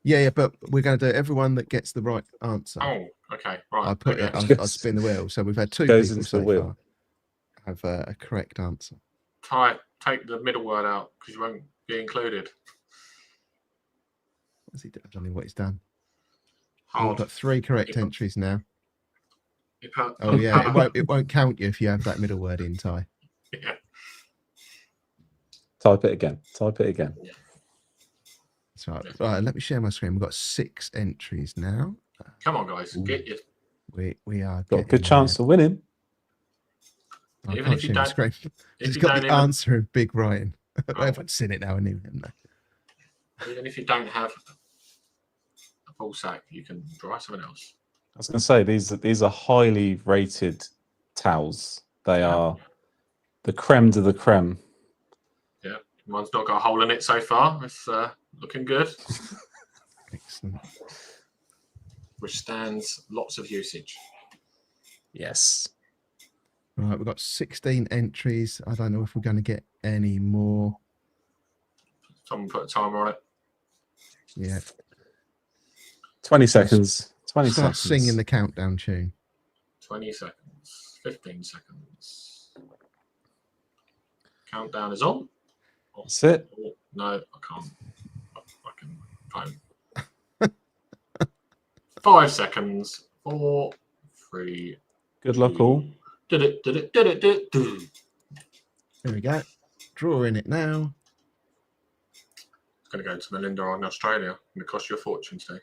Yeah, but we're going to do everyone that gets the right answer. Oh, okay, right. I put okay. it. I'll spin the wheel. So we've had 2 Goes people into so the wheel. far have a correct answer. Take the middle word out because you won't be included. What's he done? I don't know what he's done. Hard. We've got 3 correct entries now. Oh yeah, it won't count you if you have that middle word in, Ty. Yeah. Type it again. Type it again. That's right. Right, let me share my screen. We've got 6 entries now. Come on, guys, get your. We are Got a getting good chance there. of winning. I Even can't if you share my don't- screen. if It's you got don't the even- answer in big writing. Oh. Everyone's seen it now, anyway, haven't they? Even if you don't have a full sack, you can try something else. I was going to say these are highly rated towels. They are the creme de la creme. Yeah, mine's not got a hole in it so far. It's looking good. Excellent. Withstands lots of usage. Yes. Right, we've got 16 entries. I don't know if we're going to get any more. Someone put a timer on it. Yeah. 20 seconds. 20 Start seconds. singing the countdown tune. 20 seconds. 15 seconds. Countdown is on. That's it. Oh, no, I can't. Fucking phone. 5 seconds. 4, 3. Good luck, all. Did it. There we go. Drawing it now. It's going to go to Melinda in Australia. It's going to cost you a fortune, Steve.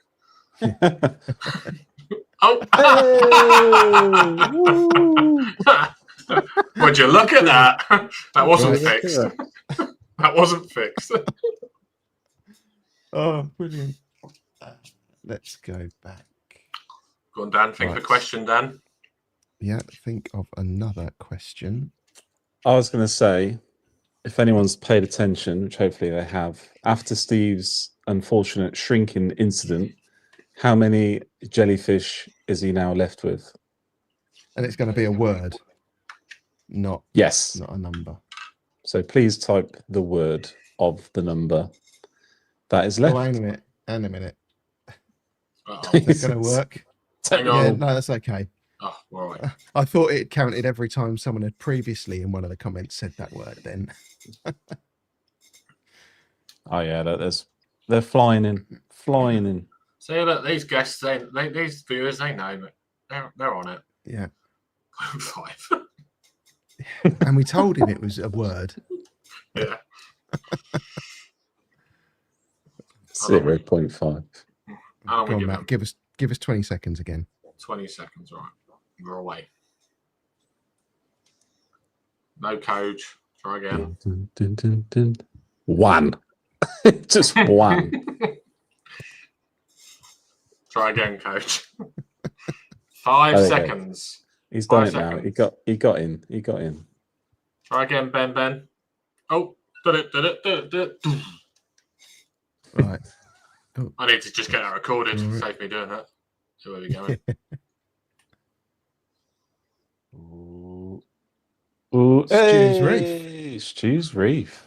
Oh! Would you look at that? That wasn't Right, fixed. That wasn't fixed. Oh, brilliant. Let's go back. Go on, Dan. Think of a Right. question, Dan. Yeah, think of another question. I was going to say, if anyone's paid attention, which hopefully they have, after Steve's unfortunate shrinking incident, how many jellyfish is he now left with? And it's going to be a word, not Yes. a number. So please type the word of the number that is left. Oh, hang a minute. Hang a minute. Uh-oh. Is that going to work? Hang Yeah, on. no, that's okay. Oh, all right. I thought it counted every time someone had previously in one of the comments said that word then. Oh yeah, they're flying in. See, look, these guests, these viewers, they know it. They're on it. Yeah. 5. And we told him it was a word. Yeah. 0.5. How long Go we on, give Matt. them? Give us 20 seconds again. 20 seconds, right. We're away. No coach. Try again. Dun, dun, dun, dun. 1. Just 1. Try again, coach. 5 There we go. seconds. He's done 5 it now. seconds. He got in. Try again, Ben. Oh, did it. Right. I need to just get that recorded. All right. Save me doing that. So where are we going? Ooh, Stu's hey, Stu's Reef.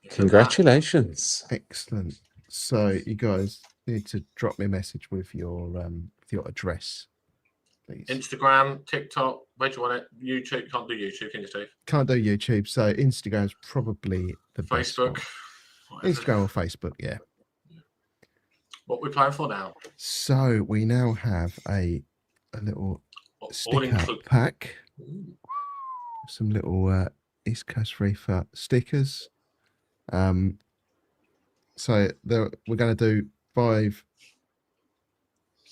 Look at Congratulations. Excellent. So you guys need to drop me a message with your address, please. that. Instagram, TikTok, where do you want it? YouTube. Can't do YouTube, can you, Steve? Can't do YouTube, so Instagram's probably the best Facebook. one. Whatever. Instagram or Facebook, yeah. What we're playing for now? So we now have a little All sticker include. pack. Ooh. Some little East Coast Reefer stickers. So we're going to do 5.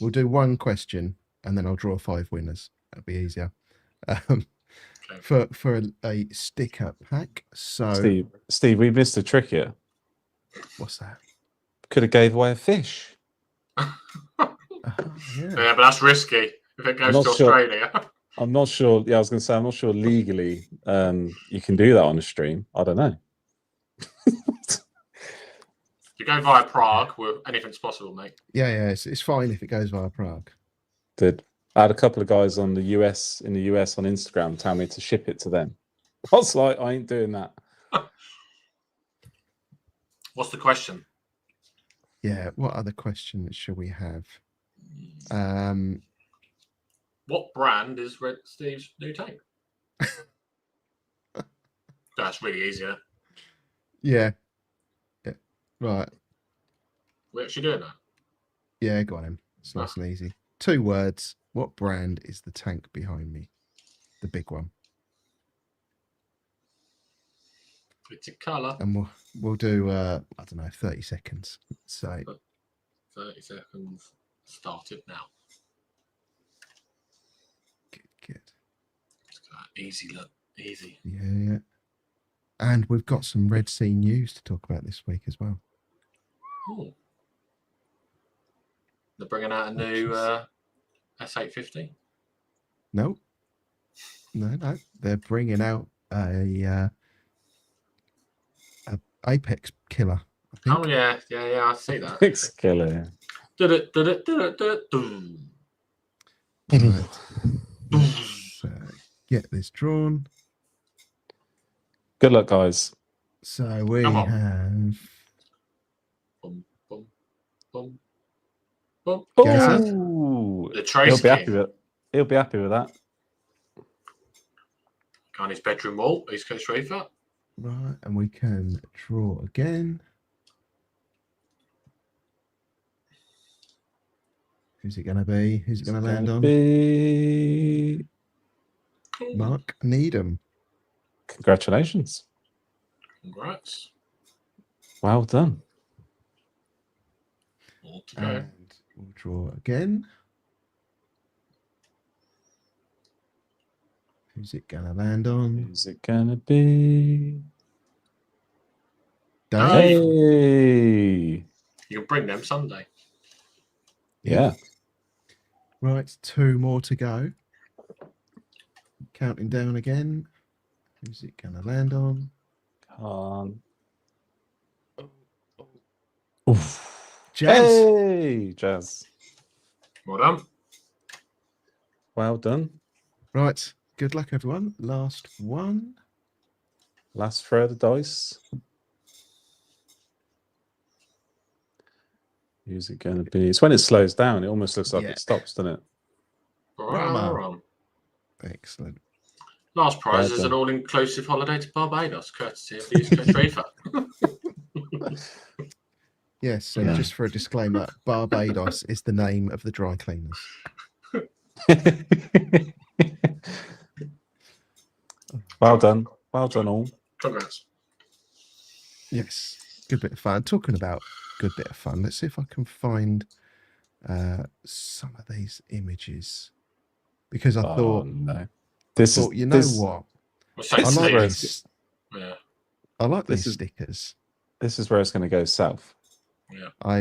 We'll do 1 question, and then I'll draw 5 winners. That'll be easier. Okay. For a sticker pack. So Steve, we missed a trick here. what's that? Could have gave away a fish. Yeah. Yeah, but that's risky if it goes not to sure. Australia. I'm not sure. Yeah, I was going to say, I'm not sure legally you can do that on a stream. I don't know. If you go via Prague, anything's possible, mate. Yeah. It's fine if it goes via Prague. I had a couple of guys in the US on Instagram tell me to ship it to them. I was like, I ain't doing that. What's the question? Yeah. What other questions shall we have? What brand is Red Steve's new tank? That's really easy. Isn't it? Yeah. Right. We're actually doing that. Yeah, go on him. It's nice and easy. 2 words. What brand is the tank behind me? The big one. It's a colour. And we'll do I don't know, 30 seconds. So 30 seconds. Started now. good. Easy look. Easy. Yeah. And we've got some Red Sea news to talk about this week as well. Ooh. They're bringing out a new S850. No. They're bringing out a Apex killer. I think. Oh yeah, I see that. It's killer. Did it, did it, did it, did it. Doom. Right. Let's get this drawn. Good luck, guys. So we Come on. have Boom, boom, boom, boom. Gaza. Ooh, The Trace he'll be happy King. with. He'll be happy with that. On his bedroom wall, East Coast Reefer. right, and we can draw again. Who's it going to be? Who's it going to land on? Be... Mark Needham. Congratulations. Congrats. Well done. All to go. And we'll draw again. Who's it going to land on? Who's it gonna be? Dave? Hey. You can bring them Sunday. Yeah. Right, 2 more to go. Counting down again. Who's it going to land on? Oof. Jazz. Hey, Jazz. Well done. Well done. Right, good luck, everyone. Last one. Last throw of the dice. Who's it going to be? It's when it slows down. It almost looks like Yeah. it stops, doesn't it? Rama. Excellent. Last prize Well is an done. all-inclusive holiday to Barbados, courtesy of the East Coast Reefer. Yes, so Yeah. just for a disclaimer, Barbados is the name of the dry cleaners. Well done. Well done, all. Congrats. Yes, good bit of fun. Talking about good bit of fun, let's see if I can find some of these images. Because I Oh, thought, no. This is you know this, what? We'll say I like Steve. these. Yeah. I like This these is- stickers. This is where it's going to go south. Yeah. I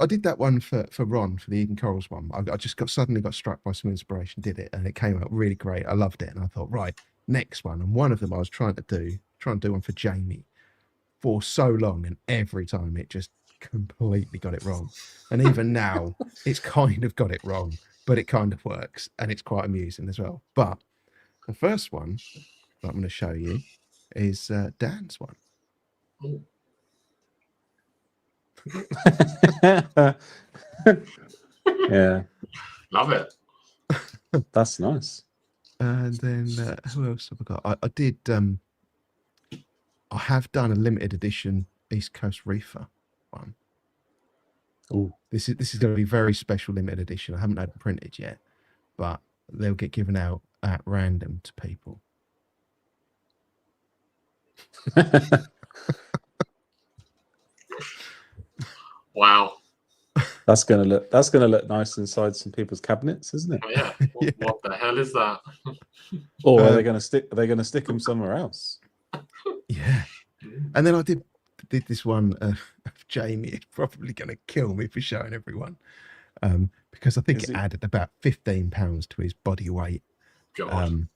did that one for Ron for the Eden Corals one. I just suddenly got struck by some inspiration, did it, and it came out really great. I loved it, and I thought, right, next one. And one of them I was trying to do one for Jamie for so long, and every time it just completely got it wrong. And even now, it's kind of got it wrong, but it kind of works, and it's quite amusing as well. But the first one that I'm going to show you is Dan's one. Ooh. Yeah, Love it. that's nice. And then who else have I got? I did. I have done a limited edition East Coast Reefer one. Ooh. This is going to be very special limited edition. I haven't had it printed yet, but they'll get given out at random to people. Wow. That's gonna look nice inside some people's cabinets, isn't it? Oh, yeah. Yeah. What the hell is that? Or are they gonna stick them somewhere else? Yeah. And then I did this one of Jamie. It's probably going to kill me for showing everyone, because I think it added about £15 to his body weight. God.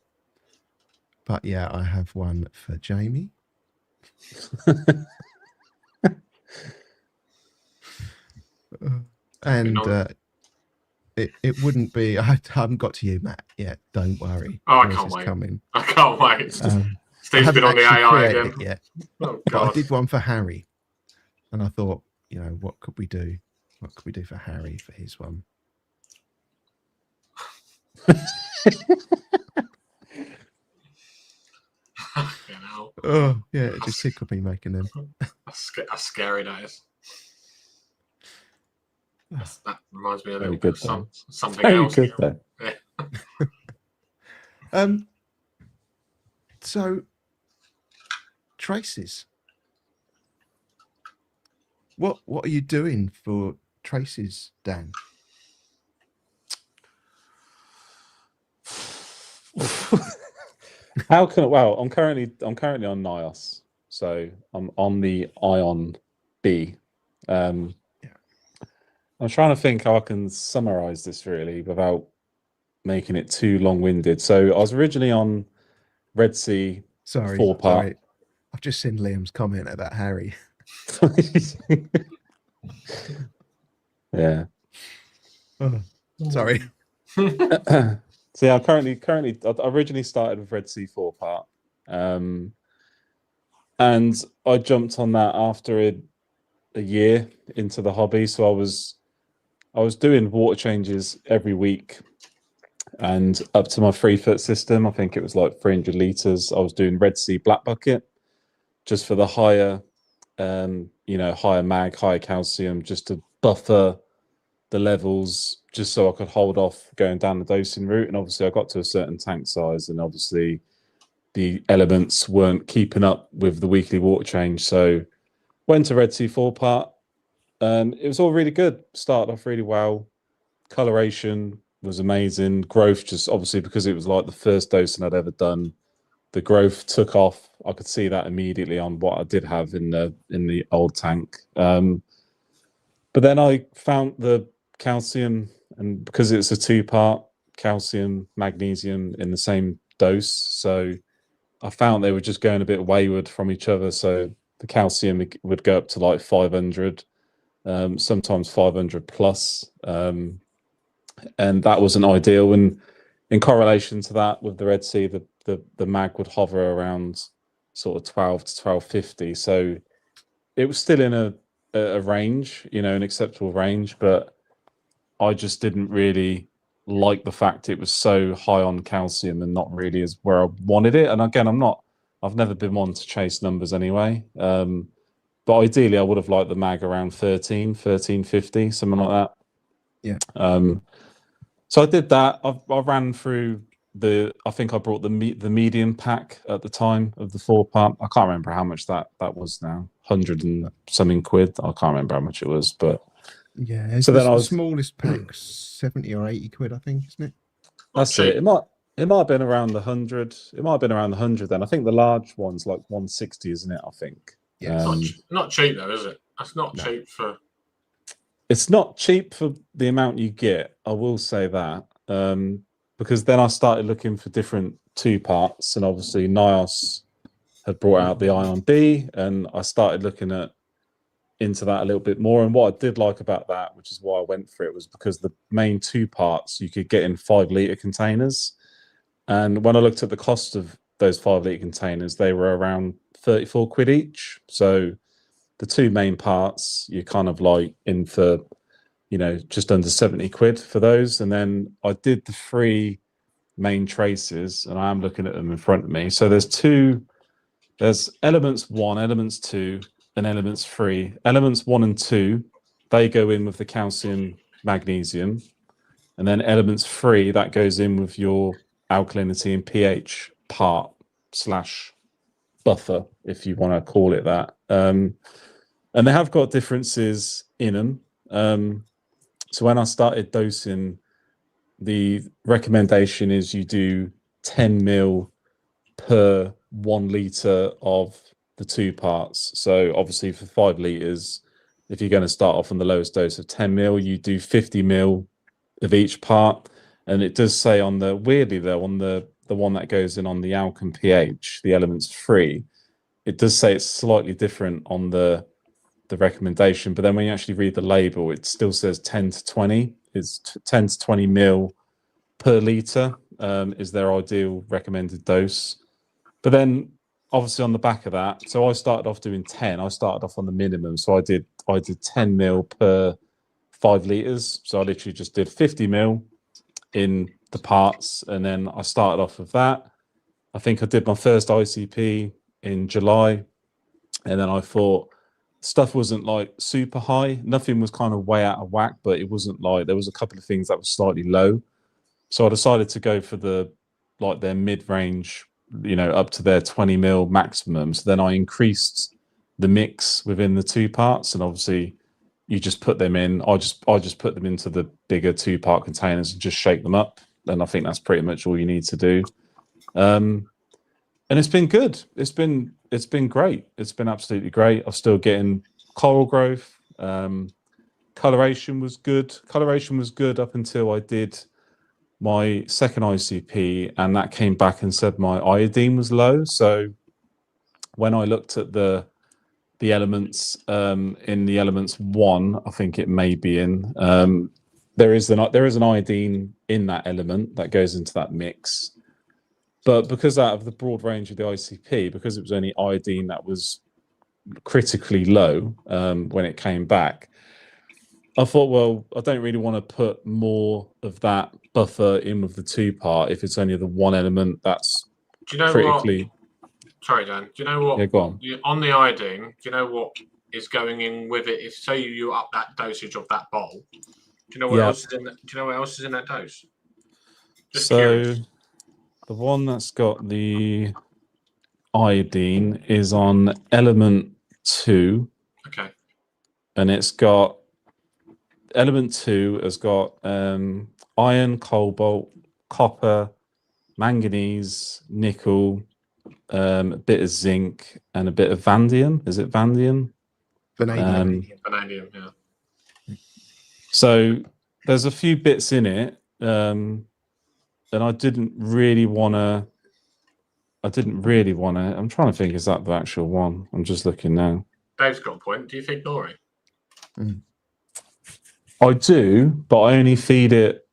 But yeah, I have one for Jamie. And it wouldn't be. I haven't got to you, Matt, yet. Don't worry. Oh, I Yours can't is wait. coming. I can't wait. I Steve's been haven't on the actually AI created again. it yet. Oh, But I God. did one for Harry, and I thought, what could we do? What could we do for Harry for his one? You know, Oh yeah, it just tickled me making them. that's scary, that is. That reminds me a Very little bit good, of though. something Very else. good though. So traces. What are you doing for traces, Dan? How can well? I'm currently on NIOS, so I'm on the Ion B. I'm trying to think how I can summarize this really without making it too long-winded. So I was originally on Red Sea Sorry. 4-part. I've just seen Liam's comment about Harry. Yeah. Oh, sorry. So yeah, I originally started with Red Sea 4-part, and I jumped on that after a year into the hobby. So I was doing water changes every week, and up to my 3-foot system, I think it was like 300 liters. I was doing Red Sea Black Bucket just for the higher, higher mag, higher calcium, just to buffer the levels, just so I could hold off going down the dosing route. And obviously, I got to a certain tank size, and obviously, the elements weren't keeping up with the weekly water change. So, went to Red Sea 4-part. It was all really good. Started off really well. Coloration was amazing. Growth, just obviously because it was like the first dosing I'd ever done, the growth took off. I could see that immediately on what I did have in the old tank. But then I found the calcium, and because it's a 2-part, calcium, magnesium in the same dose, so I found they were just going a bit wayward from each other. So the calcium would go up to like 500, sometimes 500 plus, and that wasn't ideal. And in correlation to that, with the Red Sea, the mag would hover around sort of 12 to 1250. So it was still in a range, an acceptable range, but I just didn't really like the fact it was so high on calcium and not really as where I wanted it. And again, I've never been one to chase numbers anyway. But ideally I would have liked the mag around 1350, something like that. Yeah. So I did that. I ran through I think I brought the medium pack at the time of the 4-part. I can't remember how much that was now. 100 and something quid. I can't remember how much it was, but yeah. So then the I was smallest pack, 70 or 80 quid, I think, isn't it? That's it. It might have been around the 100. It might have been around the 100 then. I think the large one's like 160, isn't it? I think. Yeah. Not cheap though, is it? That's not cheap for. It's not cheap for the amount you get. I will say that, because then I started looking for different 2-parts, and obviously NIOS had brought out the Ion B, and I started looking into that a little bit more. And what I did like about that, which is why I went for it, was because the main 2-parts you could get in 5-litre containers. And when I looked at the cost of those 5-litre containers, they were around 34 quid each. So the 2 main parts, you're kind of like in for, just under 70 quid for those. And then I did the 3 main traces, and I am looking at them in front of me. So there's elements 1, elements 2, and elements 3. Elements 1 and 2, they go in with the calcium, magnesium. And then elements 3, that goes in with your alkalinity and pH part / buffer, if you want to call it that. And they have got differences in them. So when I started dosing, the recommendation is you do 10 mil per 1 litre of the 2 parts. So obviously for 5 litres, if you're going to start off on the lowest dose of 10 mil, you do 50 mil of each part. And it does say on weirdly though, on the one that goes in on the alk and pH, the elements 3, it does say it's slightly different on the recommendation, but then when you actually read the label, it still says 10 to 20. It's 10 to 20 mil per litre is their ideal recommended dose. But then obviously on the back of that, so I started off doing 10. I started off on the minimum, so I did 10 mil per 5 litres. So I literally just did 50 mil in the parts, and then I started off with that. I think I did my first ICP in July, and then I thought, stuff wasn't like super high. Nothing was kind of way out of whack, but it wasn't like there was a couple of things that were slightly low. So I decided to go for their mid-range, up to their 20 mil maximum. So then I increased the mix within the two parts, and obviously you just put them in. I just put them into the bigger 2-part containers and just shake them up. And I think that's pretty much all you need to do. And it's been good. It's been great. It's been absolutely great. I'm still getting coral growth. Coloration was good. Coloration was good up until I did my second ICP, and that came back and said my iodine was low. So when I looked at the elements in the elements 1, I think it may be in, there is an iodine in that element that goes into that mix. But because out of the broad range of the ICP, because it was only iodine that was critically low when it came back, I thought, well, I don't really want to put more of that buffer in with the 2-part if it's only the one element that's critically. What? Sorry, Dan. Do you know what? Yeah, go on. On the iodine, do you know what is going in with it? If say you up that dosage of that bottle, do you know what else is in that? Do you know what else is in that dose? Just curious. The one that's got the iodine is on element 2. Okay. And it's got element 2 has got iron, cobalt, copper, manganese, nickel, a bit of zinc, and a bit of vanadium. Is it vanadium? Vanadium. Vanadium, yeah. So there's a few bits in it, and I didn't really want to. I'm trying to think, is that the actual one? I'm just looking now. Dave's got a point. Do you feed Nori? I do, but I only feed it.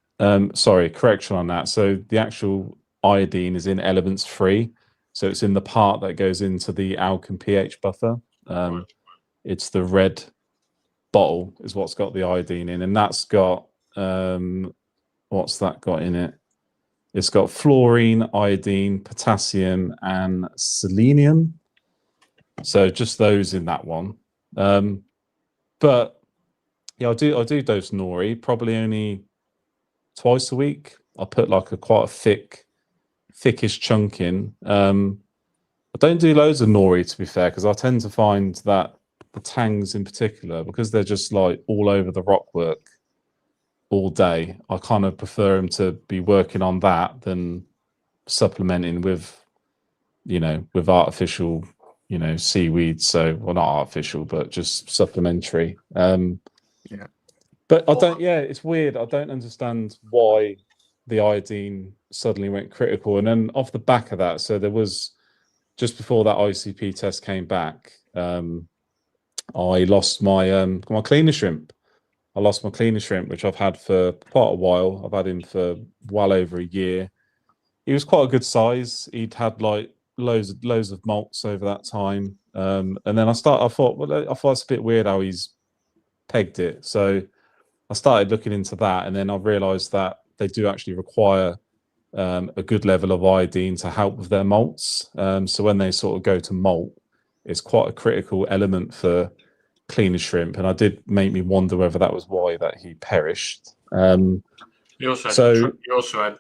Sorry, correction on that. So the actual iodine is in elements 3. So it's in the part that goes into the alkaline pH buffer. Right. It's the red bottle is what's got the iodine in, and that's got what's that got in it? It's got fluorine, iodine, potassium, and selenium. So just those in that one. But yeah, I do dose nori probably only twice a week. I put like quite a thickish chunk in. I don't do loads of nori, to be fair, because I tend to find that the tangs in particular, because they're just like all over the rock work all day, I kind of prefer them to be working on that than supplementing with, with artificial, seaweed. So, well, not artificial, but just supplementary. Yeah. But I don't, it's weird. I don't understand why the iodine suddenly went critical. And then off the back of that, so there was, just before that ICP test came back, I lost my cleaner shrimp. I lost my cleaner shrimp, which I've had for quite a while. I've had him for well over a year. He was quite a good size. He'd had like loads of molts over that time. And then I thought it's a bit weird how he's pegged it. So I started looking into that, and then I realized that they do actually require a good level of iodine to help with their molts. So when they sort of go to molt, it's quite a critical element for cleaner shrimp, and I did make me wonder whether that was why that he perished. You also had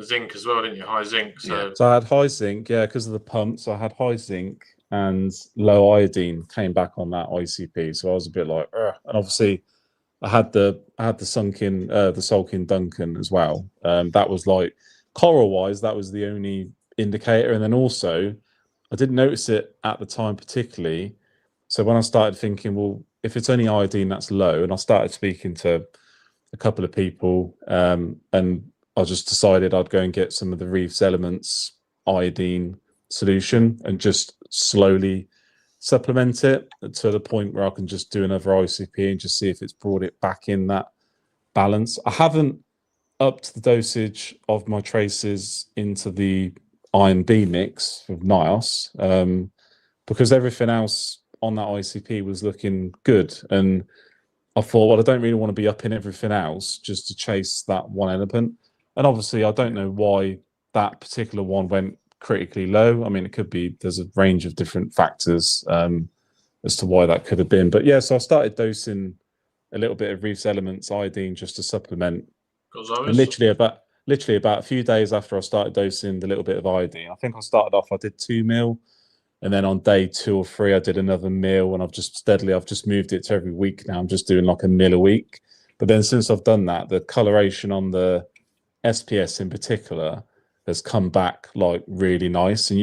zinc as well, didn't you? High zinc. So I had high zinc, because of the pumps. I had high zinc and low iodine came back on that ICP. So I was a bit like, ugh. And obviously I had the sulking Duncan as well. That was like coral wise, that was the only indicator. And then also I didn't notice it at the time particularly. So when I started thinking, well, if it's only iodine that's low, and I started speaking to a couple of people, and I just decided I'd go and get some of the Reef's Elements iodine solution and just slowly supplement it to the point where I can just do another ICP and just see if it's brought it back in that balance. I haven't upped the dosage of my traces into the Iron B mix with NIOS, because everything else on that ICP was looking good, and I thought, well, I don't really want to be upping everything else just to chase that one element. And obviously I don't know why that particular one went critically low. I mean, it could be, there's a range of different factors, as to why that could have been. But yeah, so I started dosing a little bit of Reef's Elements iodine just to supplement. And literally about a few days after I started dosing the little bit of iodine, I think I started off, I did 2 mil. And then on day 2 or 3, I did another mil, and I've just moved it to every week now. I'm just doing like a mil a week. But then since I've done that, the coloration on the SPS in particular has come back like really nice. And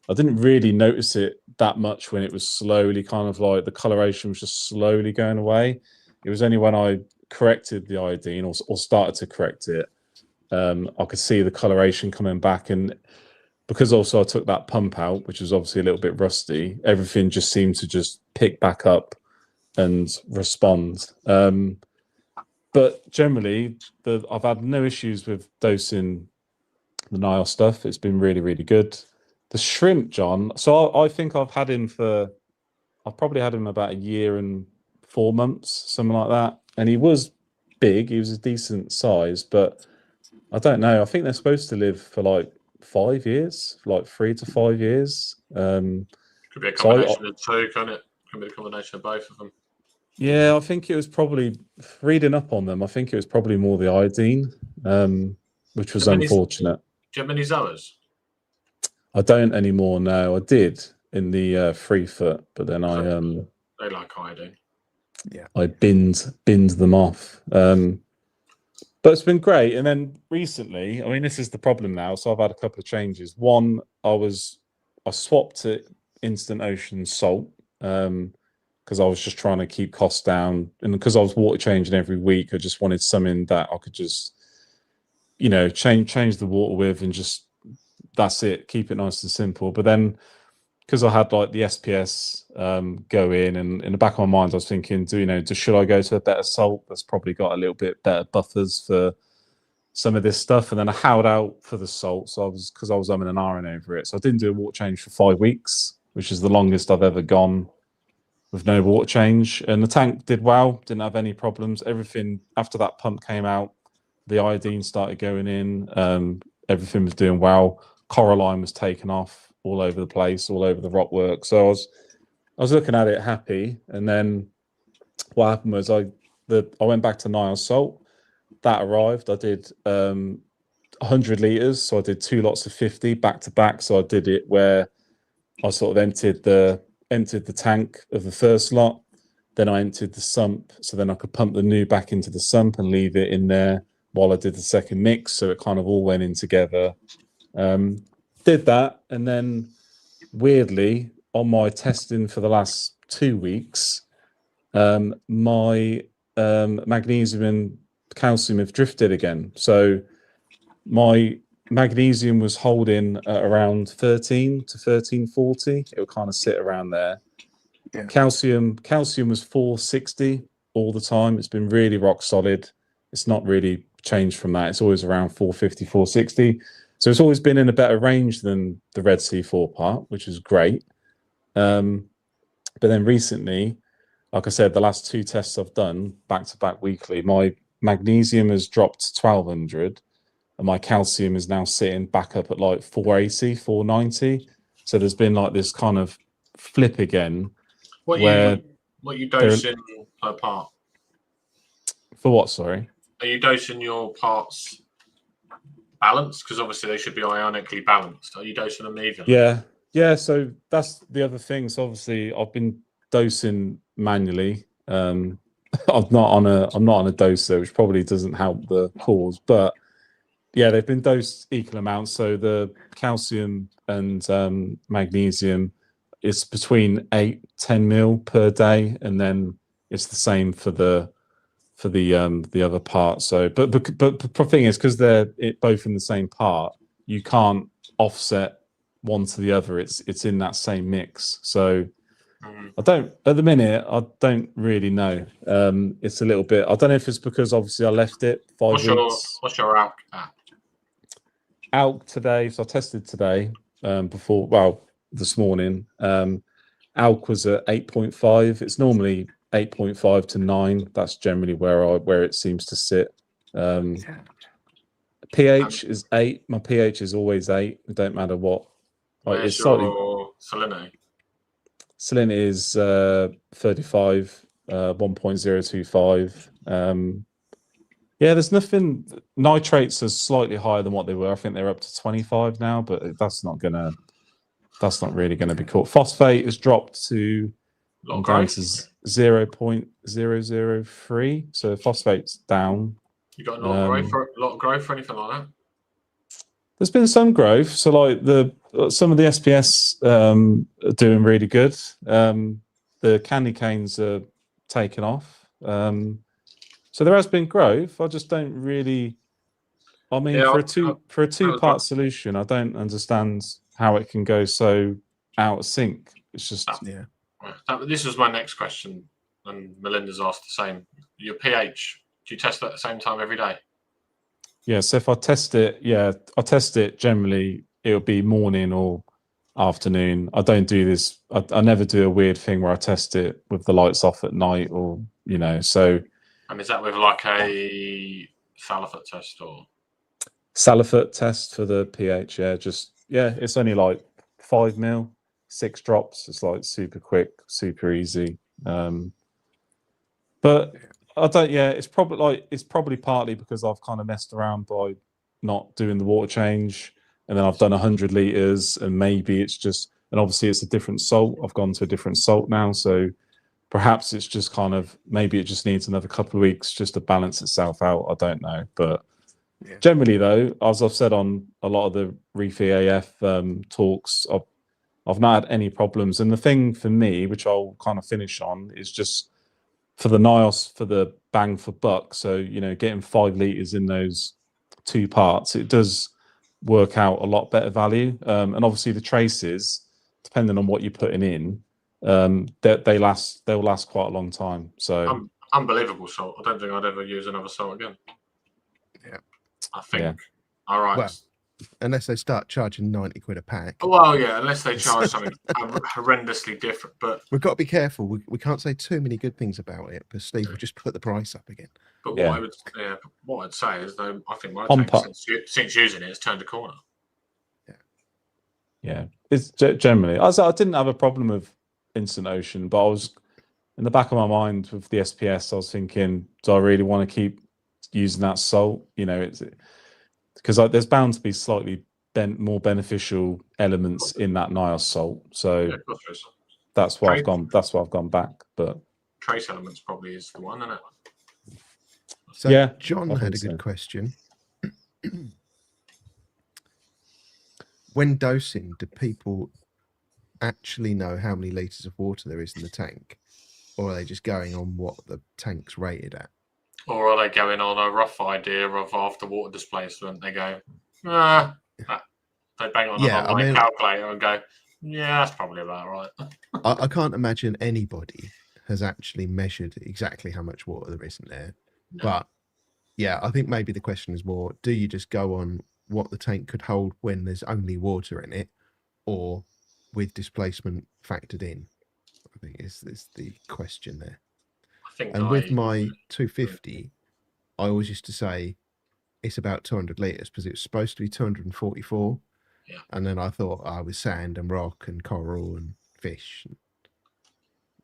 I didn't really notice it that much when it was slowly kind of like the coloration was just slowly going away. It was only when I corrected the iodine or started to correct it, I could see the coloration coming back. And because also I took that pump out, which was obviously a little bit rusty, everything just seemed to just pick back up and respond. But generally, I've had no issues with dosing the Nile stuff. It's been really, really good. The shrimp, John. So I think I've probably had him about 1 year and 4 months, something like that. And he was big. He was a decent size, but I don't know. I think they're supposed to live for like 5 years, like 3 to 5 years. Could be a combination of two, can't it? Could be a combination of both of them. Yeah, I think it was probably reading up on them. I think it was probably more the iodine, which was unfortunate. Do you have many Zoas? I don't anymore. No, I did in the 3 foot, but then They like iodine. Yeah, I binned them off. But it's been great. And then recently, I mean, this is the problem now. So I've had a couple of changes. One, I swapped to Instant Ocean salt because I was just trying to keep costs down, and because I was water changing every week, I just wanted something that I could just, change the water with, and just that's it, keep it nice and simple. But then, because I had like the SPS go in, and in the back of my mind, I was thinking, should I go to a better salt that's probably got a little bit better buffers for some of this stuff? And then I held out for the salt, so because I was umming and ahhing over it. So I didn't do a water change for 5 weeks, which is the longest I've ever gone with no water change. And the tank did well, didn't have any problems. Everything after that pump came out, the iodine started going in. Everything was doing well. Coralline was taken off all over the place, all over the rock work. So I was looking at it happy. And then what happened was I went back to Nile salt. That arrived. I did 100 litres. So I did 2 lots of 50 back to back. So I did it where I sort of emptied the tank of the first lot. Then I emptied the sump. So then I could pump the new back into the sump and leave it in there while I did the second mix. So it kind of all went in together. Did that, and then weirdly on my testing for the last 2 weeks, my magnesium and calcium have drifted again. So my magnesium was holding at around 13 to 1340. It would kind of sit around there. Yeah. Calcium was 460 all the time. It's been really rock solid. It's not really changed from that. It's always around 450, 460. So it's always been in a better range than the Red Sea 4 part, which is great. But then recently, like I said, the last 2 tests I've done back-to-back weekly, my magnesium has dropped to 1200, and my calcium is now sitting back up at like 480, 490. So there's been like this kind of flip again. What you dosing per part? For what, sorry? Are you dosing your parts balanced? Because obviously they should be ionically balanced. Are you dosing them evenly? Yeah. So that's the other thing. So obviously I've been dosing manually. I'm not on a doser, which probably doesn't help the cause. But yeah, they've been dosed equal amounts. So the calcium and magnesium is between 8-10 mil per day, and then it's the same for the other part. So, but the thing is, because they're both in the same part, you can't offset one to the other. It's in that same mix. So I don't really know. It's a little bit. I don't know if it's because obviously I left it 5 weeks. What's your ALK at? ALK today. So I tested today this morning. ALK was at 8.5. It's normally 8.5 to 9. That's generally where it seems to sit. pH is 8. My pH is always 8. It don't matter what. Where's your salinity? salinity is 35, 1.025. Yeah, there's nothing. Nitrates are slightly higher than what they were. I think they're up to 25 now, but that's not really gonna be caught. Phosphate has dropped to A lot of down growth. to 0.003. So phosphate's down. You got a lot of growth, a lot of growth or anything like that? There's been some growth. So like some of the SPS are doing really good. The candy canes are taking off. So there has been growth. I just don't really. I mean, Yeah, for a two-part solution, I don't understand how it can go so out of sync. It's just Yeah. This was my next question, and Melinda's asked the same. Your pH, do you test that at the same time every day? yeah. So if I test it, I test it generally. It'll be morning or afternoon. I don't do this. I never do a weird thing where I test it with the lights off at night, or So. And is that with like a Salifert test or? Salifert test for the pH, it's only like 5 mil, 6 drops. It's like super quick, super easy. But I don't. Yeah, it's probably partly because I've kind of messed around by not doing the water change, and then I've done 100 liters, and maybe it's just, and obviously it's a different salt. I've gone to a different salt now, so perhaps it's just kind of, maybe it just needs another couple of weeks just to balance itself out. I don't know, but. Yeah. Generally, though, as I've said on a lot of the Reefing AF talks, I've not had any problems. And the thing for me, which I'll kind of finish on, is just for the NIOS, for the bang for buck. So, getting 5 liters in those 2 parts, it does work out a lot better value. And obviously the traces, depending on what you're putting in, they'll last quite a long time. So unbelievable salt. I don't think I'd ever use another salt again. Yeah. I think. All right. Well, unless they start charging 90 quid a pack. Well, yeah, unless they charge something horrendously different. But we've got to be careful. We can't say too many good things about it, because Steve will just put the price up again. But what I'd say is, though, I think my tank, since using it, it's turned a corner. Yeah, it's generally. I didn't have a problem with Instant Ocean, but I was in the back of my mind with the SPS. I was thinking, do I really want to keep using that salt? It's because there's bound to be slightly more beneficial elements in that NIOS salt. So that's why I've gone. That's why I've gone back. But trace elements probably is the one, isn't it? So yeah, John had a good question. When dosing, do people actually know how many litres of water there is in the tank? Or are they just going on what the tank's rated at? Or are they going on a rough idea of after water displacement? They go, they bang on an online calculator and go, yeah, that's probably about right. I can't imagine anybody has actually measured exactly how much water there is in there. No. But yeah, I think maybe the question is more, do you just go on what the tank could hold when there's only water in it, or with displacement factored in? I think is the question there. With my 250, I always used to say it's about 200 litres because it was supposed to be 244. Yeah. And then I thought with sand and rock and coral and fish.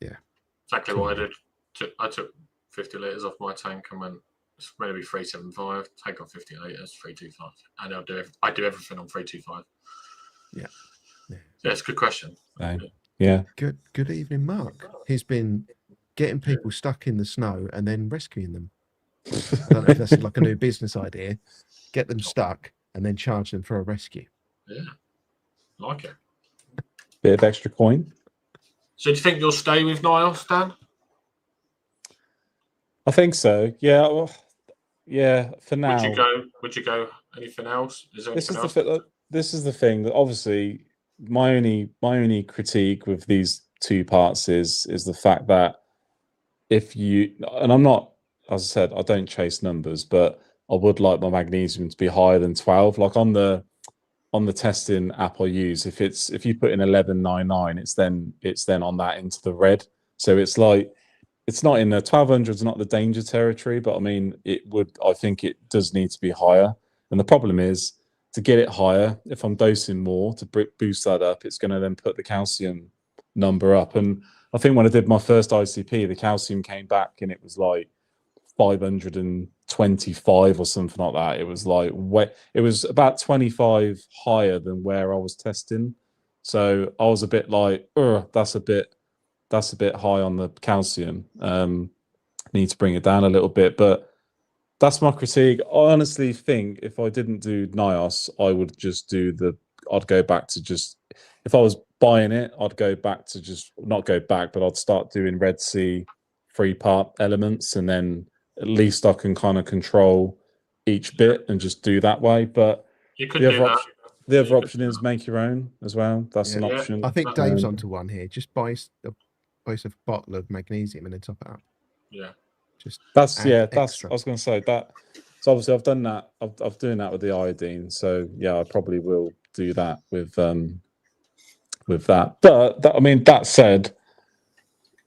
Exactly what I did. I took 50 litres off my tank and went, it's maybe 375, take off 50 litres, 325. And I do everything on 325. Yeah. Yeah, it's a good question. Yeah. Good evening, Mark. He's been getting people stuck in the snow and then rescuing them. I don't know if that's like a new business idea. Get them stuck and then charge them for a rescue. Yeah, like it. Bit of extra coin. So do you think you'll stay with NIOS, Dan? I think so. Yeah. Well, yeah. For now. Would you go anything else? Is there this anything is else? This is the thing that obviously my only critique with these 2 parts is the fact that if you, and I'm not, as I said, I don't chase numbers, but I would like my magnesium to be higher than 12. Like on the testing app I use, if you put in 1199, it's then on that into the red. So it's like, it's not in the 1200 is not the danger territory, but I mean, I think it does need to be higher. And the problem is to get it higher, if I'm dosing more to boost that up, it's going to then put the calcium number up. And I think when I did my first ICP, the calcium came back and it was like 525 or something like that. It was like it was about 25 higher than where I was testing. So I was a bit like, that's a bit high on the calcium. Need to bring it down a little bit, but that's my critique. I honestly think if I didn't do NIOS, I would just I'd go back to just, if I was buying it, I'd go back to just, not go back, but I'd start doing Red Sea 3-part elements, and then at least I can kind of control each bit and just do that way. But You could do that. The other option is make your own as well. That's an option. I think Dave's onto one here. Just buy a bottle of magnesium and then top it up. Yeah. I was going to say that. So obviously I've done that. I'm doing that with the iodine. So yeah, I probably will do that with that. But that said,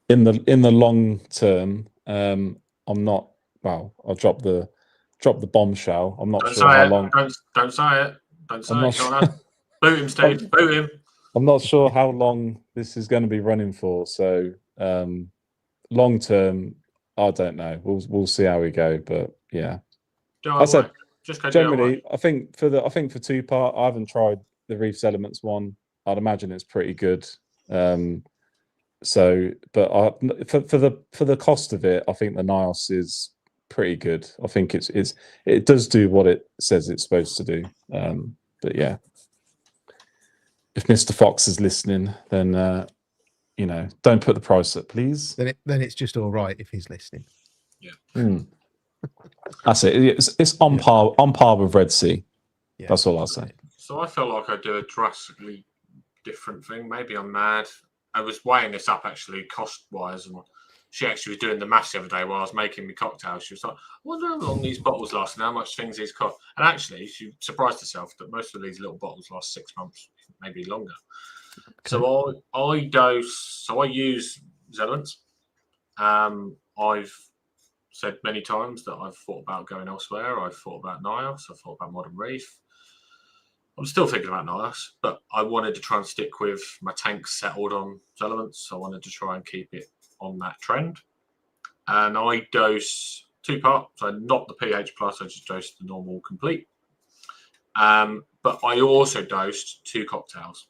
in the long term, I'm not. Well, I'll drop the bombshell. I'm not sure how long. Don't say it. Don't say it. Boot him, Steve. Boot him. I'm not sure how long this is going to be running for. So long term, I don't know. We'll see how we go. But yeah, I said generally, I think for 2-part, I haven't tried the Reefs Elements one. I'd imagine it's pretty good. So, but for the cost of it, I think the NIOS is pretty good. I think it does do what it says it's supposed to do. But yeah, if Mr. Fox is listening, then don't put the price up, please. Then it's just all right if he's listening. Yeah, that's it. It's on par with Red Sea. Yeah. That's all I'll say. So I feel like I do a drastically different thing. Maybe I'm mad. I was weighing this up actually, cost wise, and she actually was doing the maths the other day while I was making my cocktails. She was like, I wonder how long these bottles last and how much things these cost. And actually, she surprised herself that most of these little bottles last 6 months, maybe longer. Okay. So I use Xelance. I've said many times that I've thought about going elsewhere. I've thought about NIOS. I've thought about Modern Reef. I'm still thinking about NIOS, but I wanted to try and stick with my tanks settled on Xelance. So I wanted to try and keep it on that trend. And I dose 2-part, so not the pH plus, I just dosed the normal complete. But I also dosed 2 cocktails.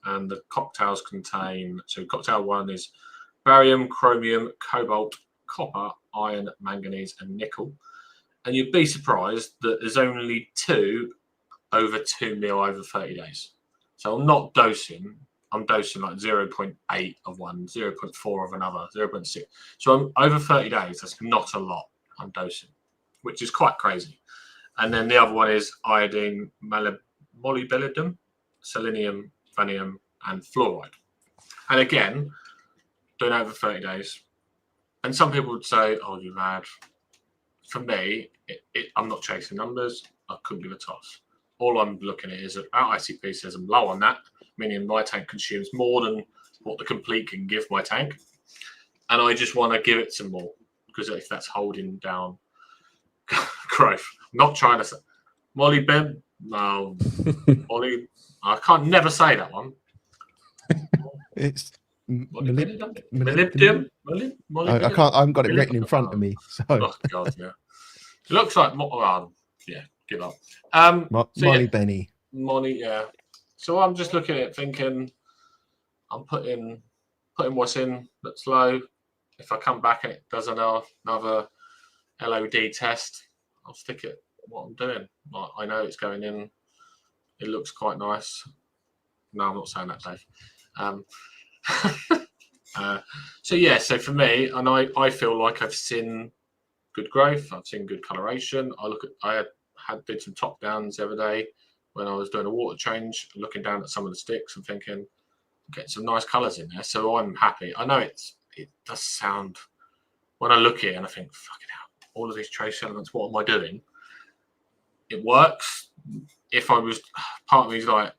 And the cocktails contain, so cocktail 1 is barium, chromium, cobalt, copper, iron, manganese, and nickel. And you'd be surprised that there's only 2 over 2 mil over 30 days. So I'm not dosing. I'm dosing like 0.8 of one, 0.4 of another, 0.6. So I'm over 30 days. That's not a lot I'm dosing, which is quite crazy. And then the other one is iodine, molybdenum, selenium, vanadium, and fluoride. And again, doing over 30 days. And some people would say, oh, you're mad. For me, I'm not chasing numbers. I couldn't give a toss. All I'm looking at is that our ICP says I'm low on that, meaning my tank consumes more than what the complete can give my tank. And I just want to give it some more, because if that's holding down growth, I'm not trying to say molybdenum. No, I can't never say that one. It's molybdenum. I can't. I haven't got it written in front of me. So. Oh God, yeah. It looks like yeah. Give up. Molly Benny. Money, yeah. So I'm just looking at it, thinking, I'm putting what's in that's low. If I come back and it does another LOD test, I'll stick it what I'm doing. Like, I know it's going in. It looks quite nice. No, I'm not saying that, Dave. So yeah, so for me, and I feel like I've seen good growth. I've seen good coloration. I did some top downs the other day when I was doing a water change, looking down at some of the sticks and thinking, get some nice colours in there. So I'm happy. I know it does sound, when I look at it and I think, fucking hell, all of these trace elements, what am I doing? It works. If I was, part of me is like,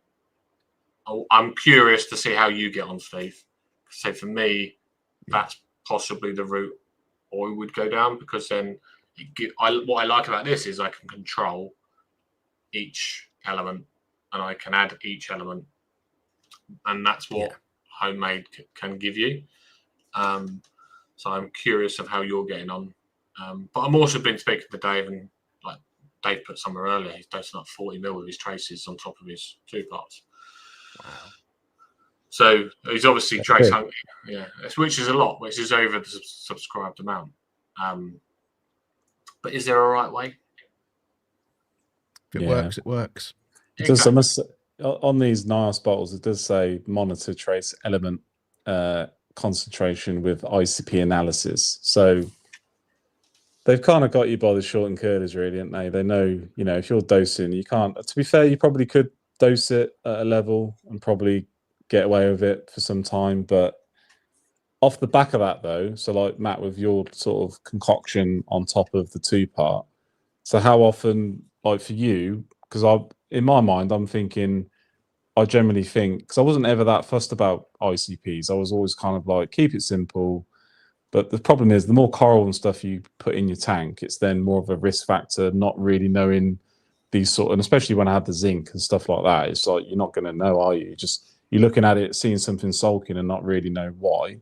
oh, I'm curious to see how you get on, Steve. So for me, that's possibly the route I would go down, because then what I like about this is I can control each element and I can add each element, and that's what homemade can give you. So I'm curious of how you're getting on. But I'm also been speaking to Dave, and like Dave put somewhere earlier, he's dosing up 40 mil with his traces on top of his 2 parts. Wow. So he's obviously trace big. hungry, yeah, which is a lot, which is over the subscribed amount. But is there a right way? If it works, it works. It does, I must, on these NIOS bottles, it does say monitor trace element concentration with ICP analysis. So they've kind of got you by the short and curlies, really, haven't they? They know, you know, if you're dosing, you can't. To be fair, you probably could dose it at a level and probably get away with it for some time. But off the back of that, though, so like Matt, with your sort of concoction on top of the 2-part, so how often, like for you, because in my mind, I'm thinking, I generally think, because I wasn't ever that fussed about ICPs. I was always kind of like, keep it simple. But the problem is, the more coral and stuff you put in your tank, it's then more of a risk factor, not really knowing these sort, and especially when I had the zinc and stuff like that, it's like, you're not going to know, are you? You're looking at it, seeing something sulking and not really know why.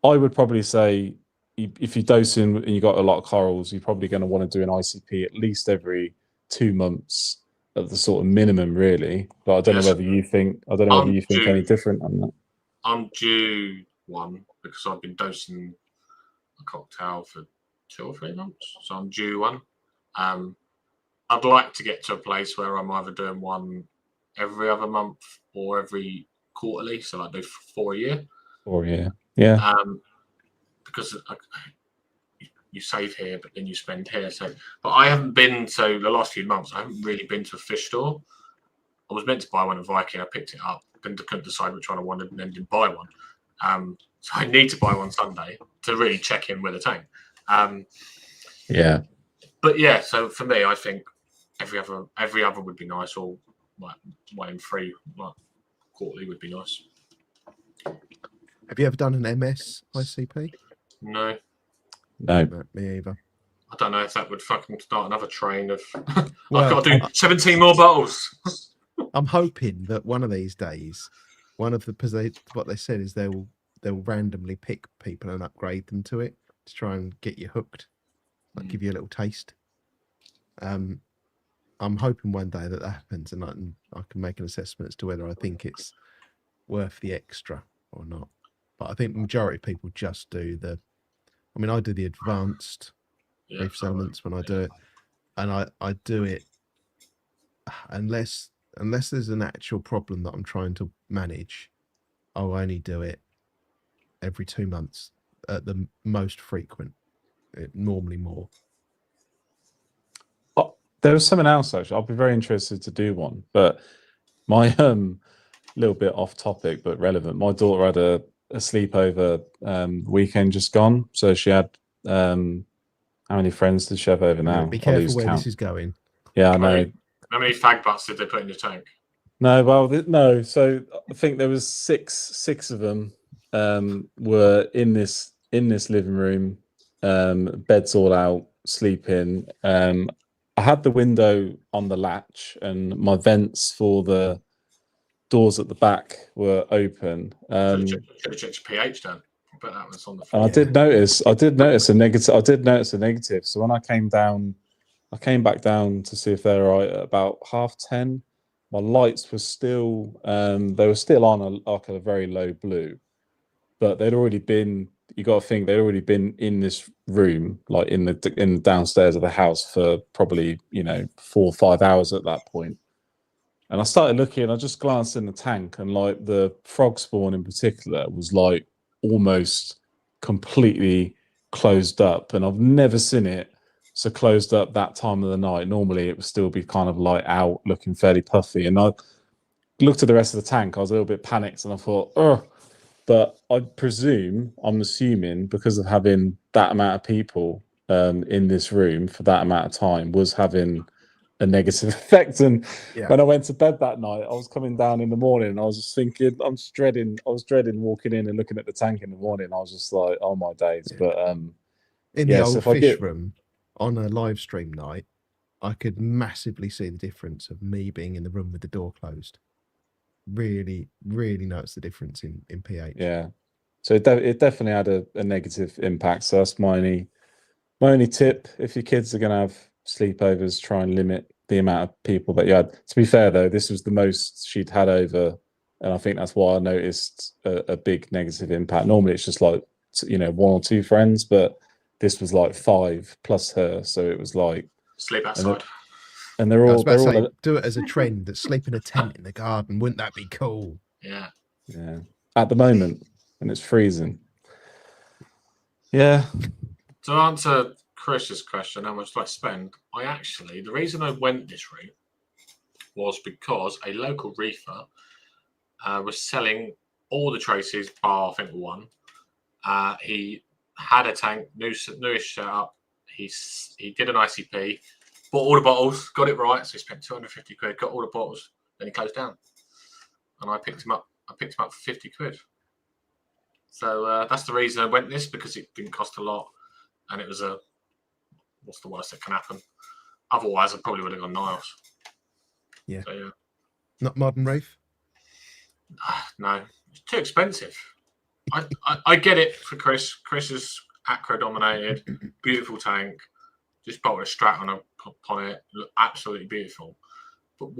I would probably say, if you're dosing and you've got a lot of corals, you're probably going to want to do an ICP at least every 2 months at the sort of minimum, really. But I don't know whether you think, any different on that. I'm due one because I've been dosing a cocktail for 2 or 3 months, so I'm due one. I'd like to get to a place where I'm either doing one every other month or every quarterly, so I do 4 a year. 4 a year, yeah. Because you save here, but then you spend here. So, but I haven't been to the last few months. I haven't really been to a fish store. I was meant to buy one at Viking. I picked it up, then couldn't decide which one I wanted, and then didn't buy one. So I need to buy one Sunday to really check in with the tank. Yeah. But yeah, so for me, I think every other would be nice, or like 1 in 3, like quarterly would be nice. Have you ever done an MS ICP? No. No. Me either. I don't know if that would fucking start another train of Well, I've got to do 17 more bottles. I'm hoping that one of these days, what they said is they'll randomly pick people and upgrade them to it to try and get you hooked, like give you a little taste. I'm hoping one day that happens, and I can make an assessment as to whether I think it's worth the extra or not. But I think the majority of people just do I do the advanced reef elements when I do it, and I do it unless there's an actual problem that I'm trying to manage. I'll only do it every 2 months at the most frequent, normally more. There was something else, actually. I'll be very interested to do one, but my little bit off topic but relevant. My daughter had a sleepover weekend just gone, so she had how many friends did she have over now? Be careful where this is going. Yeah, I know. How many fag butts did they put in your tank? No, well, no. So I think there was six of them were in this living room, beds all out, sleeping. I had the window on the latch, and my vents for the doors at the back were open. Should have checked your pH down. But that was on the floor. I did notice a negative. So when I came back down to see if they were right at about 10:30. My lights were still they were still on a very low blue, but they'd already been. You got to think they'd already been in this room, like in the downstairs of the house, for probably 4 or 5 hours at that point. And I started looking. I just glanced in the tank, and like the frog spawn in particular was like almost completely closed up, and I've never seen it so closed up that time of the night. Normally it would still be kind of light out, looking fairly puffy. And I looked at the rest of the tank. I was a little bit panicked, and I thought, but I'm assuming because of having that amount of people in this room for that amount of time was having a negative effect. And when I went to bed that night, I was coming down in the morning, and I was just thinking, I was dreading walking in and looking at the tank in the morning. I was just like, oh my days. But in the old fish room on a live stream night, I could massively see the difference of me being in the room with the door closed. really, really notice the difference in pH. Yeah. So it definitely had a negative impact. So that's my only tip. If your kids are going to have sleepovers, try and limit the amount of people that you had. To be fair, though, this was the most she'd had over, and I think that's why I noticed a big negative impact. Normally, it's just like, one or two friends, but this was like 5 plus her. So it was like, Sleep and, outside. and they're I all was about to say, all do it as a trend that sleep in a tent in the garden. Wouldn't that be cool? Yeah. yeah, at the moment, and it's freezing. Yeah. To answer Chris's question, how much do I spend? The reason I went this route was because a local reefer was selling all the traces bar, I think, one. He had a tank, newish setup. He did an ICP, bought all the bottles, got it right. So he spent 250 quid, got all the bottles, then he closed down. And I picked him up. I picked him up for 50 quid. So that's the reason I went this, because it didn't cost a lot, and it was what's the worst that can happen? Otherwise, I probably would have gone Niles. Yeah. So, yeah. Not modern reef. No, it's too expensive. I get it for Chris. Chris is acro dominated, beautiful tank. Just bolted a strat upon it, look absolutely beautiful. But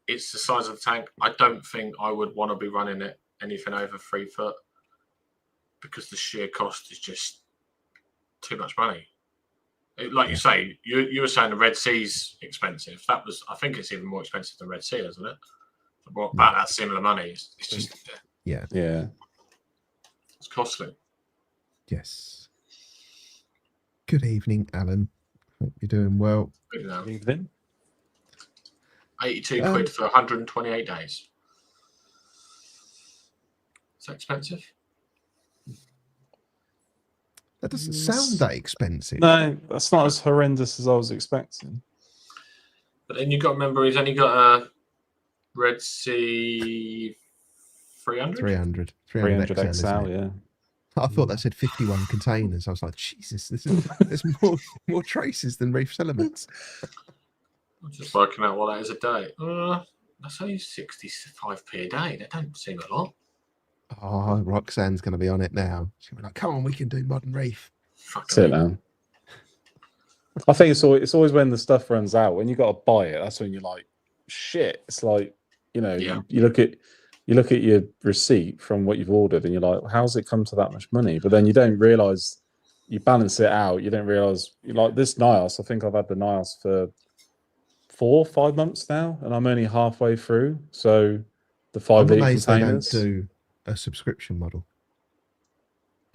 it's the size of the tank. I don't think I would want to be running it anything over 3 foot, because the sheer cost is just too much money. Like you say, you were saying the Red Sea's expensive. I think it's even more expensive than Red Sea, isn't it? About that similar money. It's just Yeah. it's costly. Yes. Good evening, Alan. Hope you're doing well. Good evening. 82 quid for 128 days. Is that expensive? That doesn't sound that expensive. No, that's not as horrendous as I was expecting. But then you've got to remember, he's only got a Red Sea 300? 300 XL, yeah. I thought that said 51 containers. I was like, Jesus, there's more traces than Reef's Elements. I'm just working out what that is a day. That's only 65p a day. That don't seem a lot. Oh, Roxanne's going to be on it now. She'll be like, come on, we can do modern reef. That's it, man. I think it's always when the stuff runs out, when you got to buy it, that's when you're like, shit. It's like, you look at your receipt from what you've ordered and you're like, how's it come to that much money? But then you don't realize, you balance it out. You don't realize, like this Nios, I think I've had the Nios for 4 or 5 months now, and I'm only halfway through. So the 5 litre containers. They don't do a subscription model.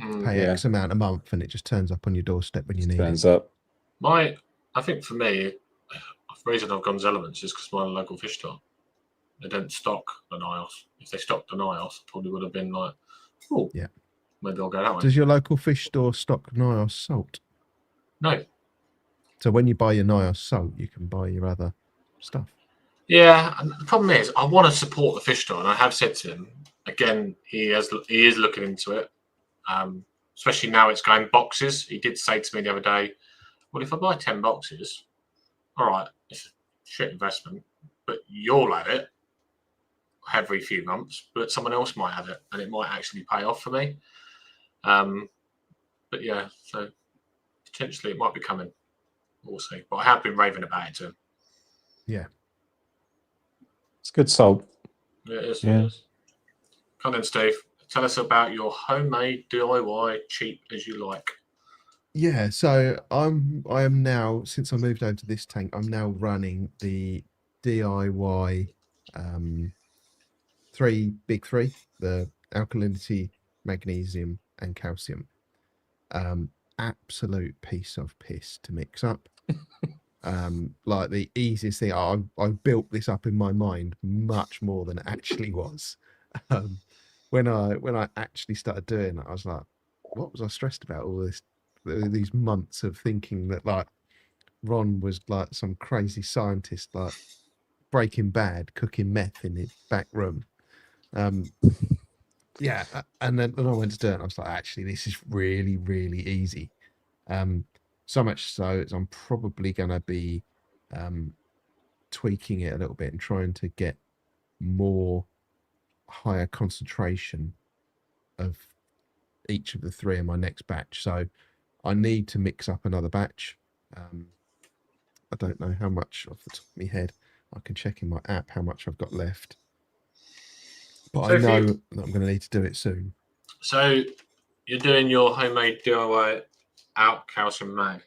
Pay X amount a month and it just turns up on your doorstep when you need it. Up. I think for me, the reason I've gone Elements is because my local fish store, they don't stock the Nios. If they stocked the Nios, I probably would have been like, oh, yeah, maybe I'll go that way. Does your local fish store stock Nios salt? No. So when you buy your Nios salt, you can buy your other stuff. Yeah, and the problem is, I want to support the fish store, and I have said to him again. He is looking into it, especially now it's going boxes. He did say to me the other day, "Well, if I buy 10 boxes, all right, it's a shit investment, but you'll have it every few months, but someone else might have it, and it might actually pay off for me." But yeah, so potentially it might be coming. We'll see. But I have been raving about it to him. Yeah. It's good salt. Yeah, it is. Yeah. It is. Come on, Steve. Tell us about your homemade DIY, cheap as you like. Yeah, so I am now, since I moved over to this tank, I'm now running the DIY big three, the alkalinity, magnesium, and calcium. Absolute piece of piss to mix up. Like the easiest thing, I built this up in my mind much more than it actually was. When I actually started doing it, I was like, what was I stressed about all these months of thinking that like Ron was like some crazy scientist, like Breaking Bad, cooking meth in his back room. Yeah, and then when I went to do it, I was like, actually, this is really, really easy. So much so I'm probably going to be tweaking it a little bit and trying to get more higher concentration of each of the three in my next batch. So I need to mix up another batch. I don't know how much off the top of my head. I can check in my app how much I've got left. But So I if know you- that I'm going to need to do it soon. So you're doing your homemade DIY out calcium mag,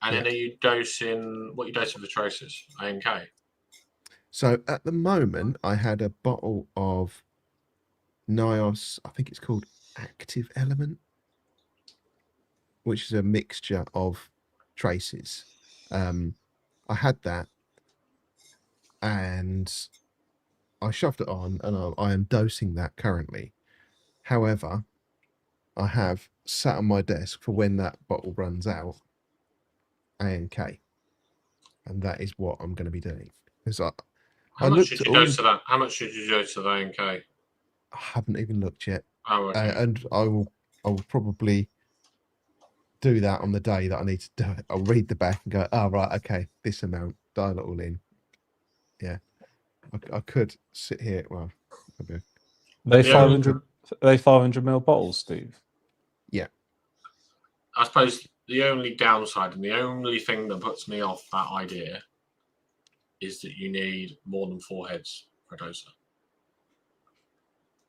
and then Yeah. are you dosing? What are you dosing for traces? A&K. So at the moment, I had a bottle of Nios, I think it's called Active Element, which is a mixture of traces. I had that and I shoved it on, and I am dosing that currently. However, I have sat on my desk for when that bottle runs out, A&K, and that is what I'm going to be doing. Because I How much looked did at you all dose to that? How much did you dose to the A&K? I haven't even looked yet, Oh, okay. and I will probably do that on the day that I need to do it. I'll read the back and go, oh right, okay, this amount, dial it all in. Yeah, I could sit here. Well, maybe, They The only- 500 ml bottles, Steve. I suppose the only downside and the only thing that puts me off that idea is that you need more than 4 heads per doser.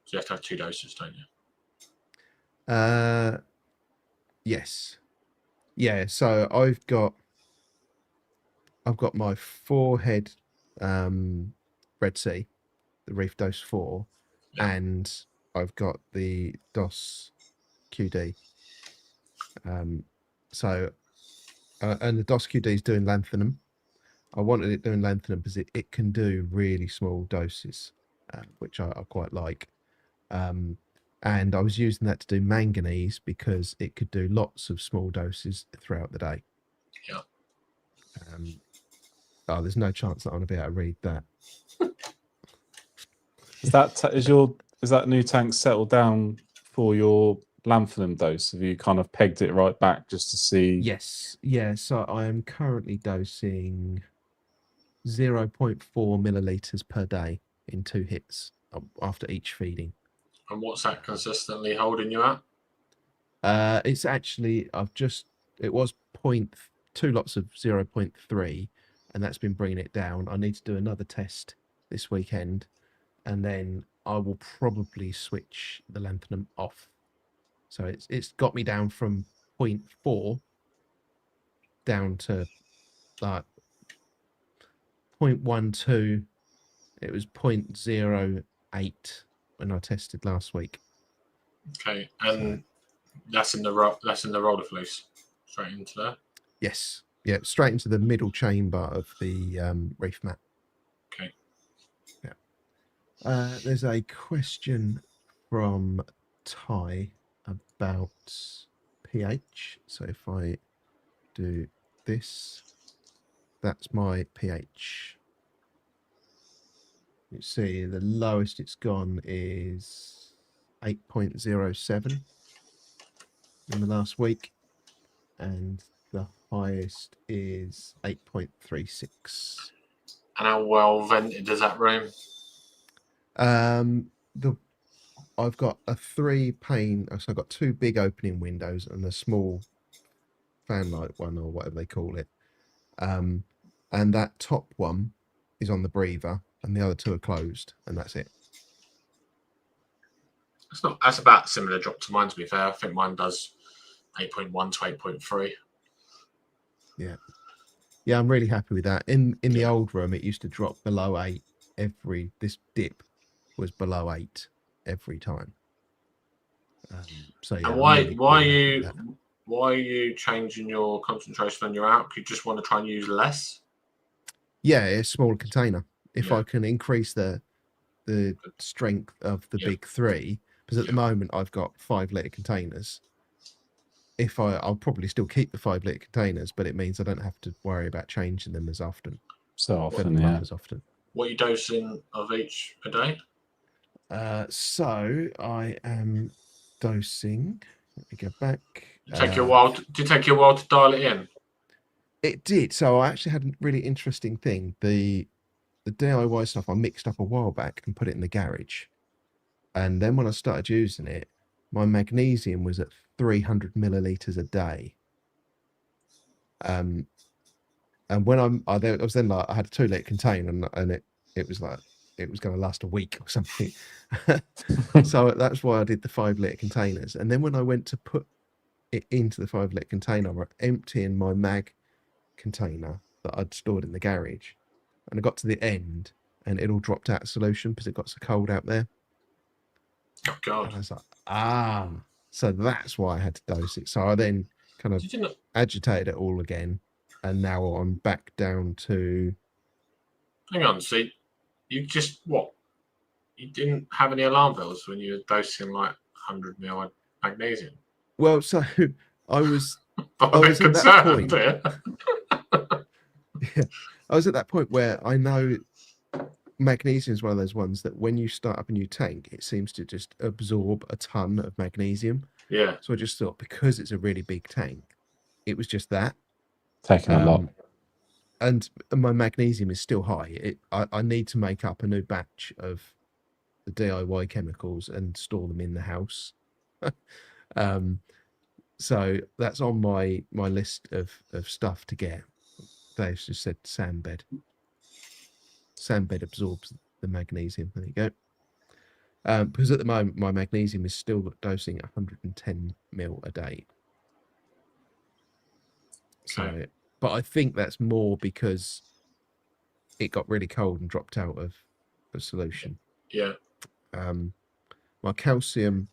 So you have to have 2 doses, don't you? yes, yeah. So I've got my 4-head Red Sea, the Reef Dose 4, Yeah. and I've got the DOS QD. So and the DOS QD is doing lanthanum. I wanted it doing lanthanum because it can do really small doses, which I quite like. And I was using that to do manganese because it could do lots of small doses throughout the day. Yeah. Oh, there's no chance that I'm going to be able to read that. Is that new tank settled down for your lanthanum dose? Have you kind of pegged it right back just to see? Yes, yeah. So I am currently dosing 0.4 milliliters per day in 2 hits after each feeding. And what's that consistently holding you at? It's actually it was 2 lots of 0.3, and that's been bringing it down. I need to do another test this weekend, and then I will probably switch the lanthanum off. So it's got me down from 0.4 down to like 0.12. It was 0.08 when I tested last week. Okay, and that's in the roller fleece, straight into there. Yes, yeah, straight into the middle chamber of the reef mat. Okay. Yeah. There's a question from Ty about pH. So if I do this, that's my pH. You see the lowest it's gone is 8.07 in the last week, and the highest is 8.36. And how well vented is that room? I've got a 3-pane, so I've got 2 big opening windows and a small fanlight one, or whatever they call it. And that top one is on the breather, and the other 2 are closed, and that's it. That's about similar drop to mine, to be fair. I think mine does 8.1 to 8.3. Yeah, I'm really happy with that. In the old room, it used to drop below 8 this dip was below 8 every time. So yeah, And I'm really happy with that. why are you changing your concentration when you're out? You just want to try and use less? Yeah, it's a smaller container. If Yeah. I can increase the strength of the Yeah. big 3, because at the moment I've got 5-litre containers. I'll probably still keep the 5-litre containers, but it means I don't have to worry about changing them as often. So often, Filling them yeah. up as often. What are you dosing of each a day? So I am dosing. Let me go back. Did it take you a while to dial it in? It did. So I actually had a really interesting thing. The the DIY stuff I mixed up a while back and put it in the garage. And then when I started using it, my magnesium was at 300 milliliters a day. And when I was then like, I had a 2 litre container and it was like, it was going to last a week or something. So that's why I did the 5 litre containers. And then when I went to put it into the 5 litre container, I'm emptying my mag container that I'd stored in the garage. And I got to the end and it all dropped out of solution because it got so cold out there. Oh God! And I was like, so that's why I had to dose it. So I then kind of agitated it all again, and now I'm back down to. Hang on, so you just what? You didn't have any alarm bells when you were dosing like 100 ml of magnesium? Well, so I was. I'm I a bit was at that concerned point. here. Yeah, I was at that point where I know magnesium is one of those ones that when you start up a new tank, it seems to just absorb a ton of magnesium. Yeah. So I just thought because it's a really big tank, it was just that. Taking a lot. And my magnesium is still high. I need to make up a new batch of the DIY chemicals and store them in the house. So that's on my list of stuff to get. Dave's just said sandbed. Sandbed absorbs the magnesium. There you go. Because at the moment my magnesium is still dosing 110 mil a day. So, but I think that's more because it got really cold and dropped out of the solution. Yeah. My calcium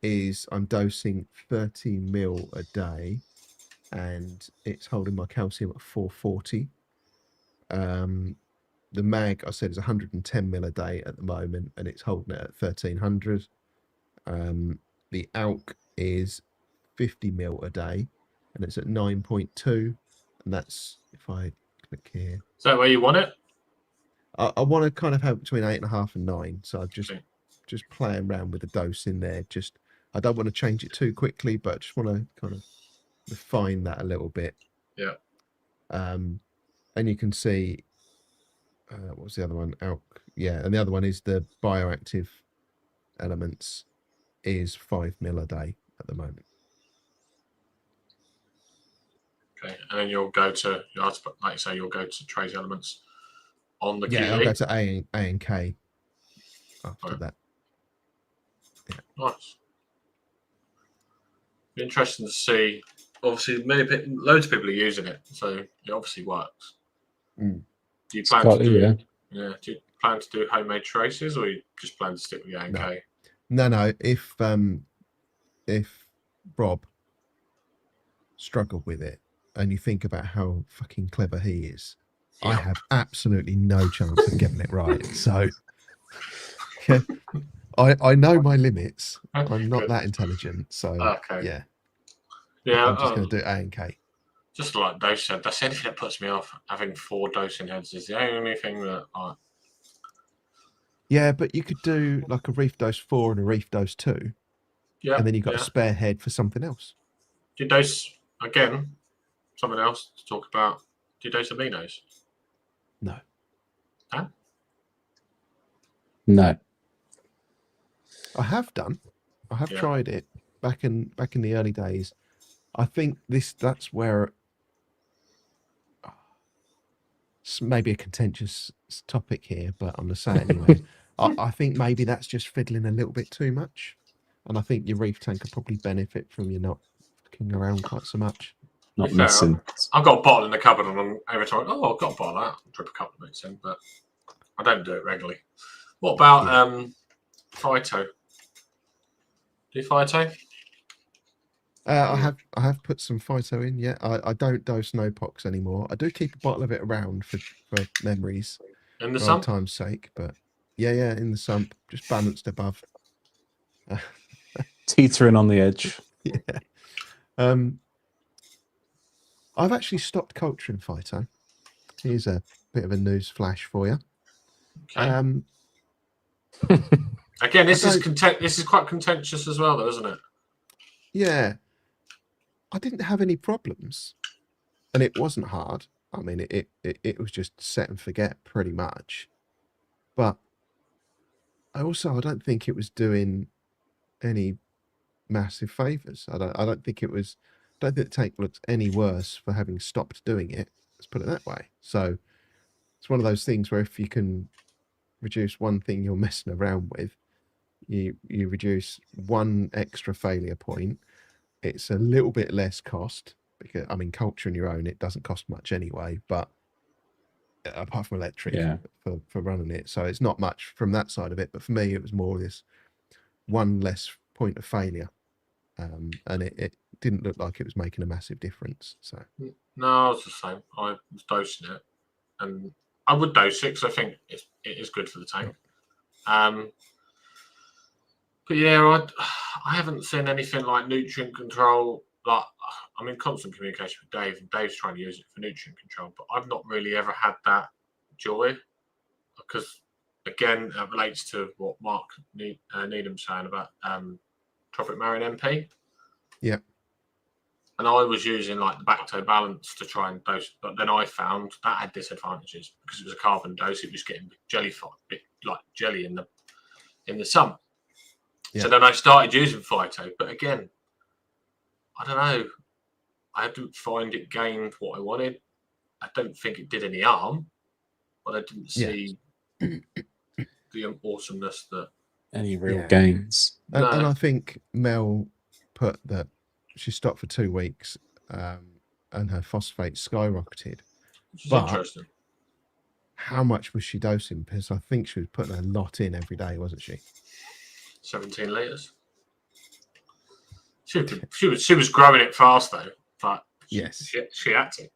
is I'm dosing 30 mil a day, and it's holding my calcium at 440. The mag I said is 110 mil a day at the moment, and it's holding it at 1300. The ALK is 50 mil a day, and it's at 9.2, and that's if I click here. Is that where you want it? I want to kind of have between 8.5 and 9, so I've just playing around with the dose in there. Just I don't want to change it too quickly, but I just want to kind of refine that a little bit. Yeah. And you can see what was the other one? ALK. Yeah, and the other one is the bioactive elements is 5 mil a day at the moment. Okay, and then you'll go to, like you say, you'll go to trace elements on the QE. Yeah, I'll go to A and K after that. Yeah. Nice. Be interesting to see. Obviously, loads of people are using it, so it obviously works. Mm. Do you plan to do? Yeah. Do you plan to do homemade traces, or you just plan to stick with the A and K? No. If Rob struggled with it, and you think about how fucking clever he is, I have absolutely no chance of getting it right. So, yeah, I know my limits. I'm not that intelligent. So, yeah. I'm just going to do A and K. Just like Dose said, that's the only thing that puts me off. Having 4 dosing heads is the only thing that I. Yeah, but you could do like a Reef Dose 4 and a Reef Dose 2. Yeah. And then you've got a spare head for something else. Do you dose, again, something else to talk about? Do you dose aminos? No. Huh? No. I have done. I have tried it back in the early days. I think that's where it's maybe a contentious topic here, but I'm going to say it anyway. I think maybe that's just fiddling a little bit too much. And I think your reef tank could probably benefit from you not fucking around quite so much. Not missing. I've got a bottle in the cupboard, and every time, I've got a bottle of that. I'll drip a couple of bits in, but I don't do it regularly. What about Phyto? Do you Phyto? I have put some Phyto in. Yeah, I don't dose Nopox anymore. I do keep a bottle of it around for memories, in the for sump, old time's sake. But yeah, in the sump, just balanced above. Teetering on the edge. Yeah. I've actually stopped culturing Phyto. Here's a bit of a news flash for you. Okay. Again, this is quite contentious as well, though, isn't it? Yeah. I didn't have any problems, and it wasn't hard. I mean, it was just set and forget pretty much. but I don't think it was doing any massive favors. I don't think it was. I don't think the tank looks any worse for having stopped doing it. Let's put it that way. So it's one of those things where if you can reduce one thing you're messing around with, you reduce one extra failure point. It's a little bit less cost because I mean, culture on your own, it doesn't cost much anyway. But apart from electric Yeah. for running it, so it's not much from that side of it. But for me, it was more this one less point of failure, and it didn't look like it was making a massive difference. So No, I was the same. I was dosing it, and I would dose it because I think it is good for the tank. But yeah, I haven't seen anything like nutrient control. Like, I'm in constant communication with Dave, and Dave's trying to use it for nutrient control, but I've not really ever had that joy because, again, it relates to what Mark Needham's saying about Tropic Marine MP. yeah, And I was using like the back toe balance to try and dose, but then I found that had disadvantages because it was a carbon dose. It was getting bit like jelly in the sun. Yeah. So then I started using Phyto, but again, I don't know. I didn't find it gained what I wanted. I don't think it did any harm, but I didn't see the awesomeness that Any real Yeah. gains? and No. I think Mel put that she stopped for 2 weeks, and her phosphate skyrocketed. which is But- interesting. How much was she dosing? Because I think she was putting a lot in every day, wasn't she? 17 litres. She was growing it fast though, but Yes. she had to.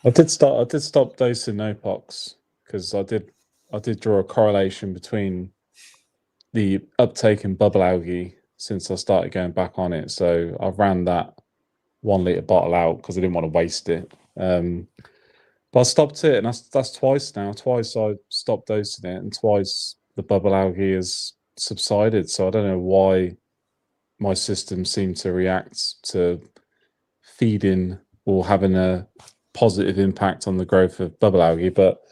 I did stop dosing Nopox because I did draw a correlation between the uptake in bubble algae since I started going back on it. So I ran that 1 litre bottle out because I didn't want to waste it. But I stopped it, and that's twice now. Twice I stopped dosing it, and twice the bubble algae has subsided. So I don't know why my system seemed to react to feeding or having a positive impact on the growth of bubble algae. But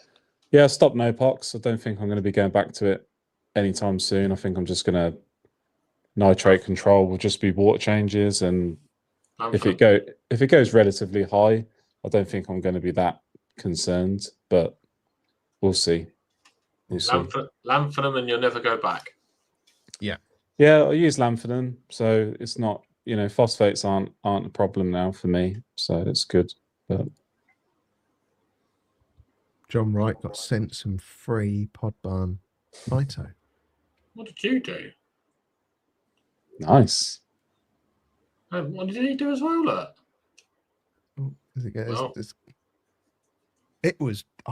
yeah, I stopped Nopox. I don't think I'm going to be going back to it anytime soon. I think I'm just going to nitrate control will just be water changes, and if it goes relatively high, I don't think I'm going to be that concerned. But we'll see. We'll see. Lamphonum and you'll never go back. Yeah, I use Lamphonum, so it's not, phosphates aren't a problem now for me, so it's good. But John Wright got sent some free pod barn Phyto. What did you do? nice. What did he do as well? Look. Oh, does it go? Well. I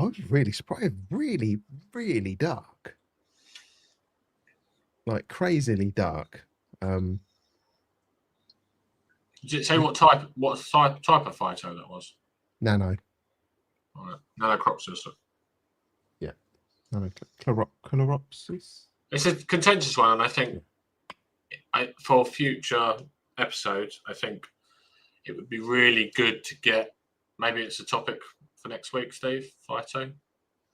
was really surprised. Really, really dark. Like crazily dark. Did it say what type of phyto that was? Nano Nanocropsis. chloropsis. It's a contentious one, and I think for future episodes, I think it would be really good to get. Maybe it's a topic for next week, Steve. Phyto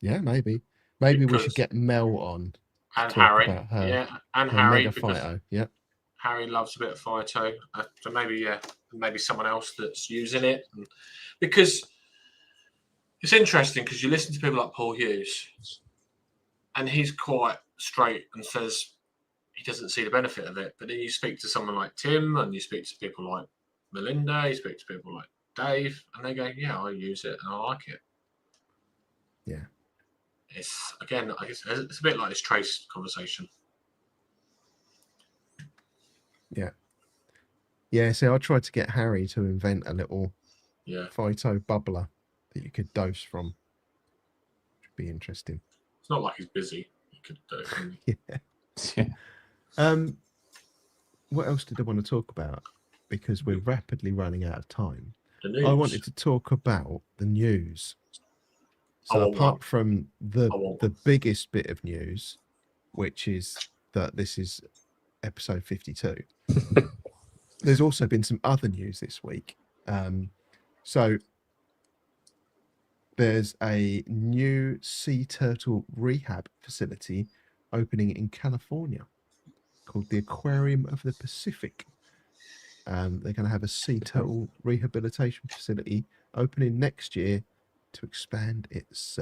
Yeah, maybe we Because- should get Mel on. and Talk Harry. about her- Yeah, and Her Harry mega because Phyto. Yeah, Harry loves a bit of phyto. So maybe someone else that's using it, because it's interesting because you listen to people like Paul Hughes, and he's quite straight and says he doesn't see the benefit of it. But then you speak to someone like Tim, and you speak to people like Melinda, you speak to people like Dave, and they go, "Yeah, I use it and I like it." Yeah. It's again, I guess it's a bit like this trace conversation. yeah. So I tried to get Harry to invent a little Yeah, Phyto bubbler that you could dose from. Should be interesting. it's not like he's busy. You could do it. couldn't you? Yeah. What else did I want to talk about? Because we're rapidly running out of time. The news. I wanted to talk about the news. I So want apart one. from the I want the one. biggest bit of news, which is that this is episode 52, there's also been some other news this week. So there's a new sea turtle rehab facility opening in California called the Aquarium of the Pacific. They're going to have a sea turtle rehabilitation facility opening next year to expand its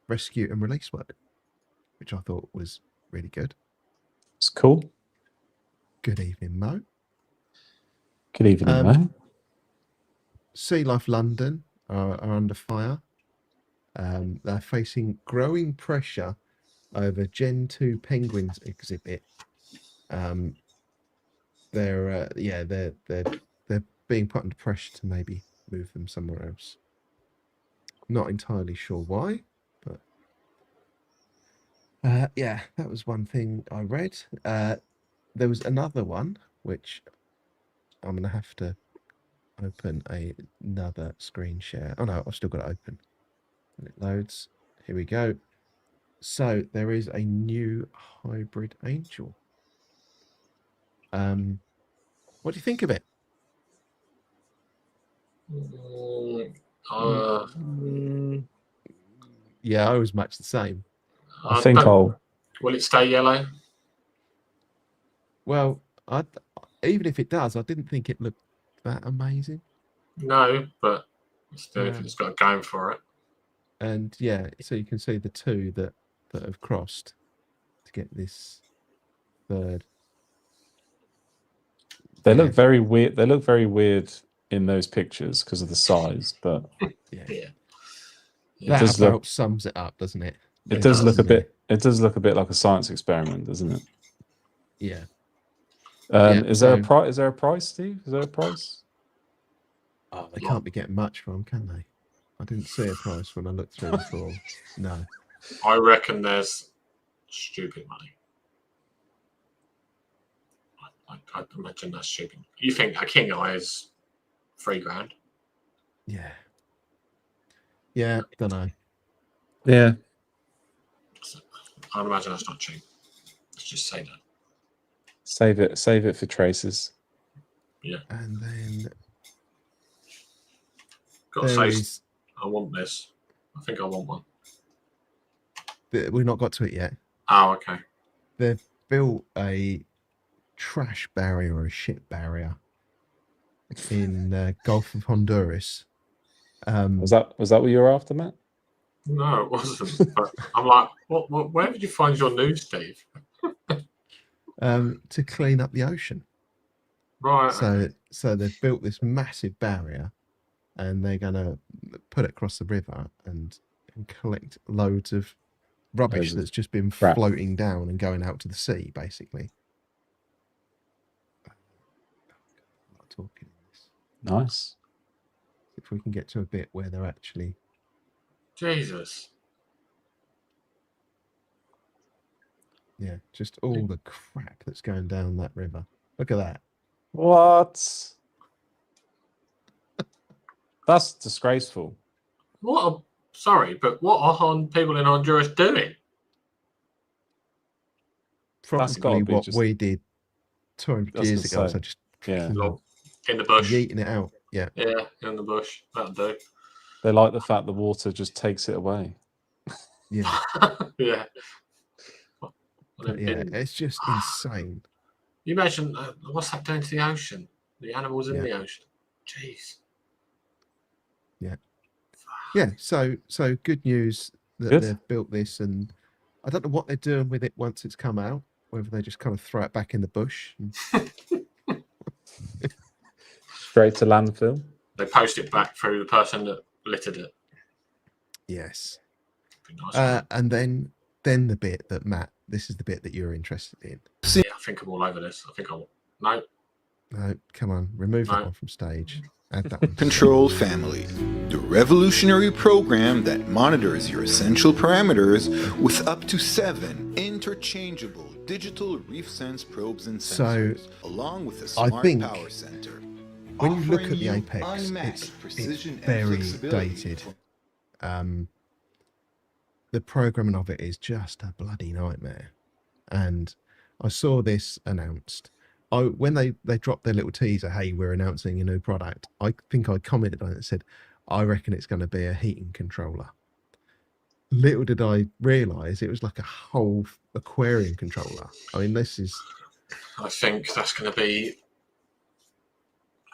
rescue and release work, which I thought was really good. It's cool. Good evening, Mo. Good evening, Mo. Sea Life London are under fire. They're facing growing pressure over Gen 2 penguins exhibit. They're being put under pressure to maybe move them somewhere else. Not entirely sure why, but yeah, that was one thing I read. There was another one which I'm gonna have to open another screen share. Oh no, I've still got it open. When it loads, here we go. So there is a new hybrid angel. What do you think of it? Yeah, I was much the same. I think I'll. Will it stay yellow? Well, even if it does, I didn't think it looked that amazing. No, but still, if it's got going for it. And yeah, so you can see the two that have crossed to get this third. They look very weird. They look very weird in those pictures because of the size, but Yeah. That does about sums it up, doesn't it? it does look a bit. It does look a bit like a science experiment, doesn't it? Yeah. Is there a price? Is there a price, Steve? Is there a price? Oh, they can't be getting much from, can they? I didn't see a price when I looked through before. No. I reckon there's stupid money. I'd imagine that's stupid. You think a king eye is $3,000? Yeah. Yeah, don't know. Yeah. I'd imagine that's not cheap. Let's just say that. Save it for traces. Yeah. And then Got to say, I want this. I think I want one. We've not got to it yet. Oh, okay. They've built a trash barrier or a shit barrier in Gulf of Honduras. Was that what you were after, Matt? No, it wasn't. But I'm like, what? Where did you find your news, Steve? To clean up the ocean. Right. So they've built this massive barrier, and they're gonna put it across the river and collect loads of rubbish that's just been floating down and going out to the sea, basically. I'm not talking this. Nice. If we can get to a bit where they're actually. Jesus. Yeah, just all the crap that's going down that river. Look at that. What? That's disgraceful. Sorry, but what are people in Honduras doing? Probably what we did 200 years ago. So just in the bush. Yeeting it out. Yeah. Yeah, in the bush. That'll do. They like the fact the water just takes it away. Yeah. Yeah. Yeah, it's just insane. You imagine what's that doing to the ocean? The animals in the ocean. Jeez. Yeah. Yeah. So good news that they've built this, and I don't know what they're doing with it once it's come out. Whether they just kind of throw it back in the bush. Straight to landfill. They post it back through the person that littered it. Yes. Nice, and then the bit that Matt, this is the bit that you're interested in. Yeah, I think I'm all over this. I think no, come on, remove that one from stage. Add that one. Control Family, the revolutionary program that monitors your essential parameters with up to 7 interchangeable digital reef sense probes and sensors, along with a smart power center. When you look at the Apex, it's very dated. The programming of it is just a bloody nightmare. And I saw this announced. When they dropped their little teaser, hey, we're announcing a new product, I think I commented on it and said, I reckon it's going to be a heating controller. Little did I realise it was like a whole aquarium controller. I mean, this is... I think that's going to be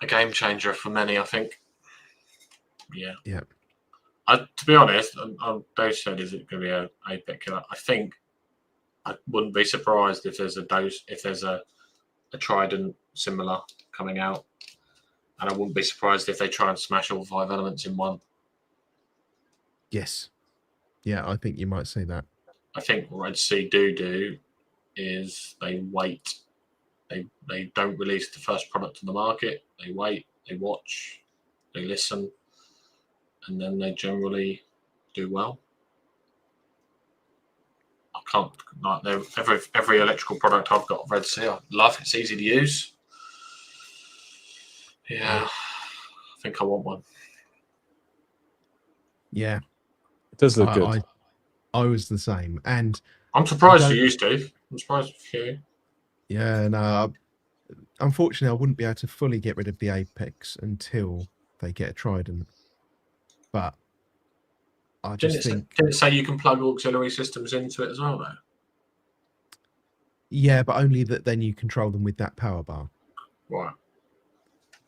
a game changer for many, I think. Yeah. Yeah. To be honest, Dave said, is it going to be a apex killer? I think I wouldn't be surprised if there's a Trident similar coming out. And I wouldn't be surprised if they try and smash all 5 elements in one. Yes. Yeah, I think you might say that. I think what Red Sea do is they wait. They don't release the first product to the market. They wait, they watch, they listen, and then they generally do well. I can't, like, every electrical product I've got of Red Sea, I love. It's easy to use. Yeah, I think I want one. Yeah. It does look good. I was the same. And I'm surprised for you, Steve. I'm surprised for you. Yeah, no. Unfortunately, I wouldn't be able to fully get rid of the Apex until they get a Trident. But I just think... Didn't it say you can plug auxiliary systems into it as well, though? Yeah, but only that then you control them with that power bar. Right.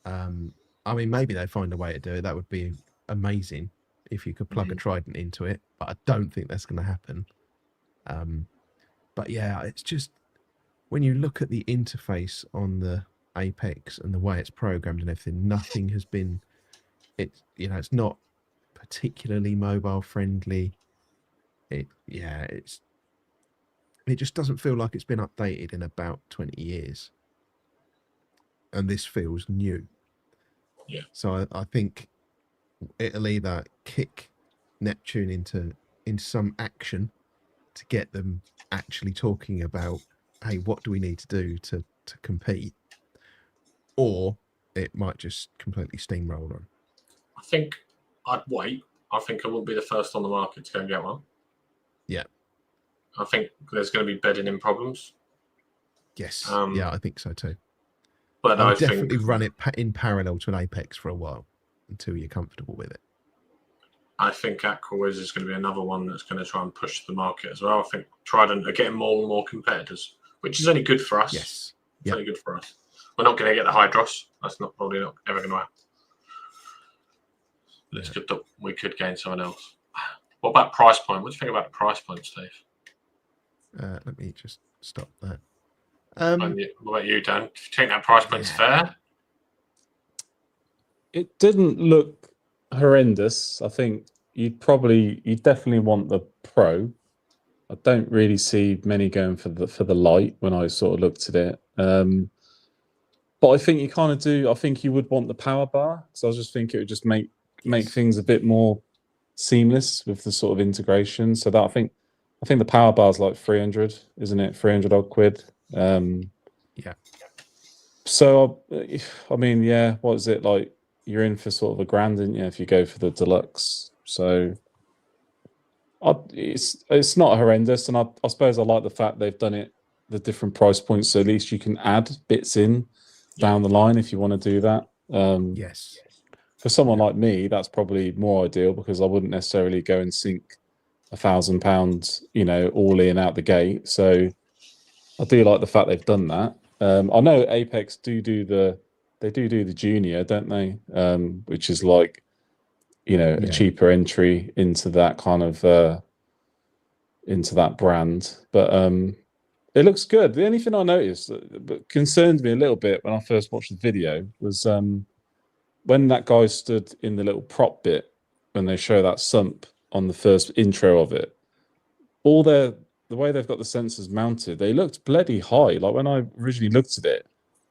I mean, maybe they find a way to do it. That would be amazing if you could plug a Trident into it. But I don't think that's going to happen. But yeah, it's just... When you look at the interface on the Apex and the way it's programmed and everything, nothing has been... It's not particularly mobile friendly. It just doesn't feel like it's been updated in about 20 years. And this feels new. Yeah. So I think it'll either kick Neptune into some action to get them actually talking about, hey, what do we need to do to compete? Or it might just completely steamroll on. I think I'd wait. I think I wouldn't be the first on the market to go and get one. Yeah. I think there's going to be bedding in problems. Yes. Yeah, I think so too. But I would definitely run it in parallel to an Apex for a while until you're comfortable with it. I think AquaWiz is going to be another one that's going to try and push the market as well. I think Trident are getting more and more competitors, which is only good for us. Yes. It's only good for us. We're not going to get the Hydros. That's probably not ever going to happen. But it's good that we could gain someone else. What about price point? What do you think about the price point, Steve? Let me just stop that. What about you, Dan? Do you think that price point's fair? It didn't look horrendous. I think you'd definitely want the Pro. I don't really see many going for the Lite when I sort of looked at it. But I think you kind of do. I think you would want the power bar. So I just think it would just make things a bit more seamless with the sort of integration. So that I think the power bar is like 300, isn't it? 300 odd quid. Yeah. So I mean, yeah. What is it like? You're in for sort of $1,000, didn't you, if you go for the deluxe? So it's not horrendous, and I suppose I like the fact they've done it the different price points, so at least you can add bits in down the line if you want to do that. Yes. For someone like me, that's probably more ideal because I wouldn't necessarily go and sink £1,000, all in out the gate. So I do like the fact they've done that. I know Apex do the junior, don't they? Which is like, a cheaper entry into that kind of into that brand. But it looks good. The only thing I noticed that concerned me a little bit when I first watched the video was when that guy stood in the little prop bit when they show that sump on the first intro of it. The way they've got the sensors mounted, they looked bloody high. Like when I originally looked at it,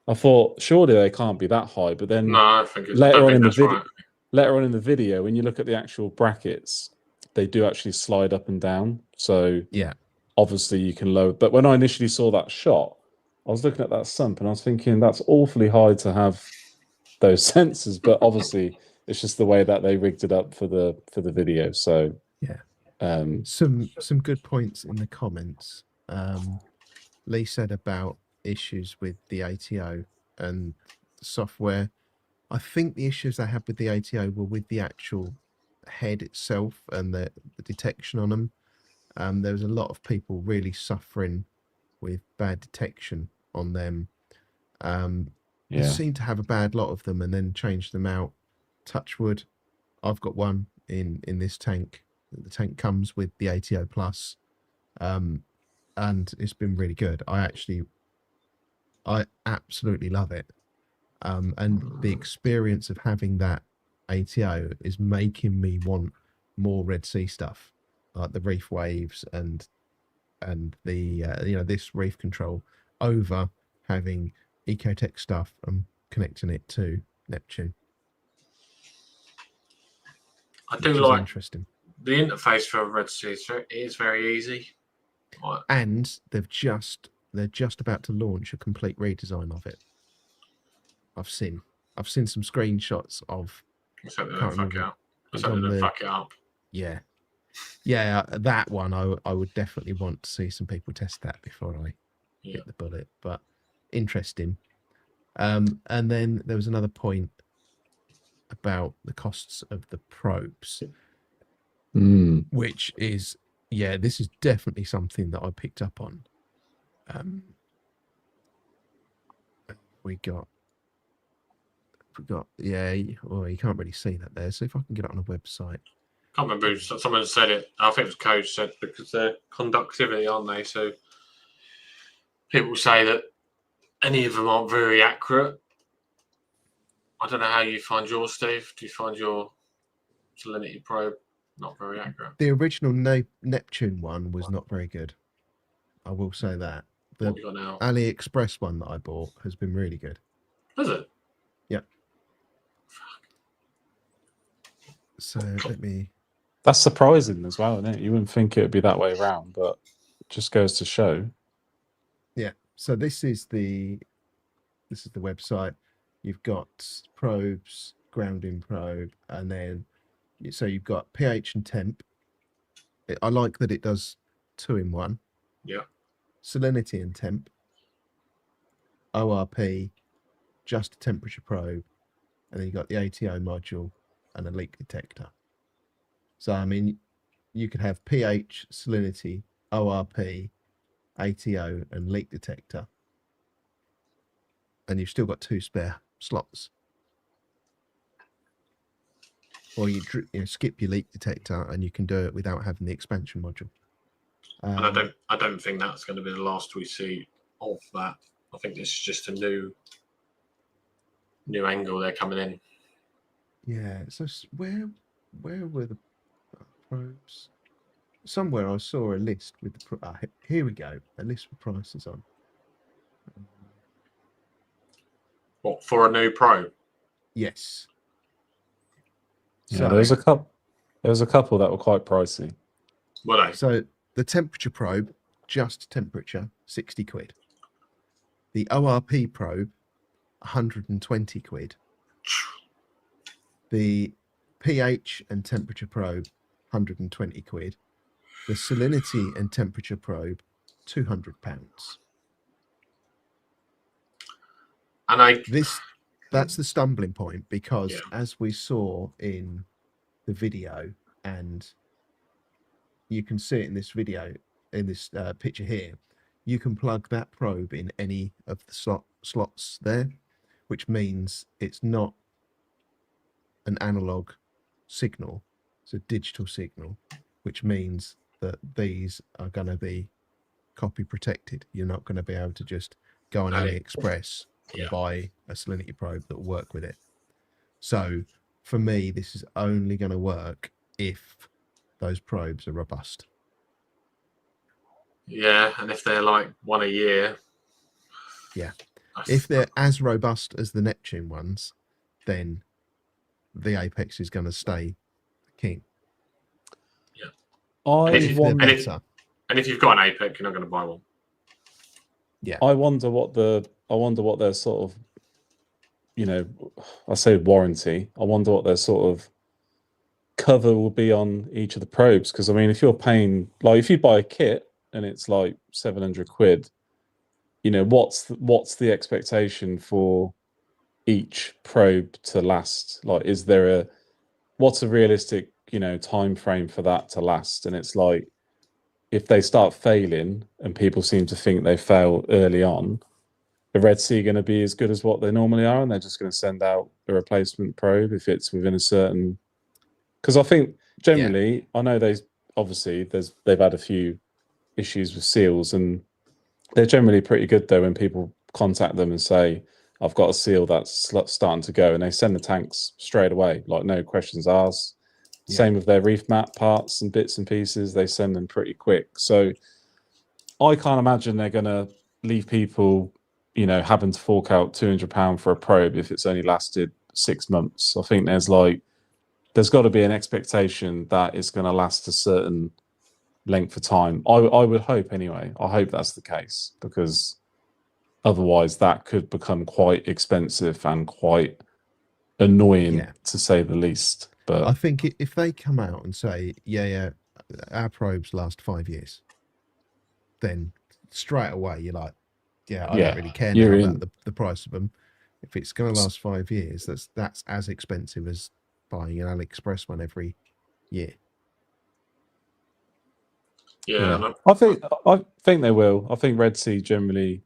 I thought surely they can't be that high. But then I think later on in the video, when you look at the actual brackets, they do actually slide up and down. So yeah, obviously you can load. But when I initially saw that shot, I was looking at that sump and I was thinking that's awfully high to have those sensors. But obviously it's just the way that they rigged it up for the video. So yeah. Some good points in the comments. Lee said about issues with the ATO and the software. I think the issues they had with the ATO were with the actual head itself and the detection on them. There was a lot of people really suffering with bad detection on them. They Yeah. seem to have a bad lot of them and then change them out. Touch wood, I've got one in this tank. The tank comes with the ATO Plus, and it's been really good. I absolutely love it. And the experience of having that ATO is making me want more Red Sea stuff, like the reef waves and the this reef control over having Ecotech stuff and connecting it to Neptune. I do which is like interesting. the interface for Red Sea. Is very easy. And they're just about to launch a complete redesign of it. I've seen some screenshots of. Let's hope they Can't don't fuck it remember. up. Let's hope they don't fuck it up. Yeah, that one I would definitely want to see some people test that before I hit the bullet. But interesting. And then there was another point about the costs of the probes, which is this is definitely something that I picked up on. We got well, you can't really see that there. So if I can get it on a website. I can't remember. Someone said it. I think it was Coach said, because they're conductivity, aren't they? So people say that any of them aren't very accurate. I don't know how you find yours, Steve. Do you find your salinity probe not very accurate? The original Neptune one was not very good. I will say that. The What we got now? AliExpress one that I bought has been really good. Is it? Yep. So let me. That's surprising as well, isn't it? You wouldn't think it would be that way around, but it just goes to show. Yeah. So this is the website. You've got probes, grounding probe, and then so you've got pH and temp. I like that it does 2 in 1. Yeah. Salinity and temp. ORP, just a temperature probe, and then you've got the ATO module and a leak detector. So, I mean, you could have pH, salinity, ORP, ATO, and leak detector. And you've still got 2 spare slots. Or you skip your leak detector and you can do it without having the expansion module. And I don't think that's going to be the last we see of that. I think this is just a new angle they're coming in. Yeah. So where were the probes? Somewhere I saw a list with the here we go, a list with prices on. What, for a new probe? Yes. Yeah, So there was a couple that were quite pricey. Were they? So the temperature probe, just temperature, 60 quid. The ORP probe, 120 quid. The pH and temperature probe, 120 quid. The salinity and temperature probe, £200. And that's the stumbling point, because as we saw in the video, and you can see it in this video, in this picture here, you can plug that probe in any of the slots there, which means it's not an analog signal, it's a digital signal, which means that these are going to be copy protected. You're not going to be able to just go on AliExpress and buy a salinity probe that will work with it. So for me, this is only going to work if those probes are robust. Yeah, and if they're like one a year. Yeah. If they're as robust as the Neptune ones, then the Apex is going to stay king. Yeah. And if you've got an Apex, you're not going to buy one. Yeah. I wonder what their sort of, I say warranty. I wonder what their sort of cover will be on each of the probes. Because I mean, if you're paying, like, if you buy a kit and it's like 700 quid, what's the expectation for each probe to last? Like, is there what's a realistic, time frame for that to last? And it's like, if they start failing and people seem to think they fail early on, the Red Sea going to be as good as what they normally are, and they're just going to send out a replacement probe if it's within a certain. Because I think generally, I know they've had a few issues with seals, and they're generally pretty good though when people contact them and say, "I've got a seal that's starting to go," and they send the tanks straight away, like no questions asked. Yeah. Same with their reef mat parts and bits and pieces; they send them pretty quick. So I can't imagine they're going to leave people, having to fork out £200 for a probe if it's only lasted 6 months. I think there's got to be an expectation that it's going to last a certain length of time. I would hope anyway. I hope that's the case, because otherwise that could become quite expensive and quite annoying, to say the least. But I think if they come out and say, our probes last 5 years, then straight away you're like, I don't really care now about the price of them. If it's going to last 5 years, that's as expensive as buying an AliExpress one every year. Yeah. I think they will. I think Red Sea generally,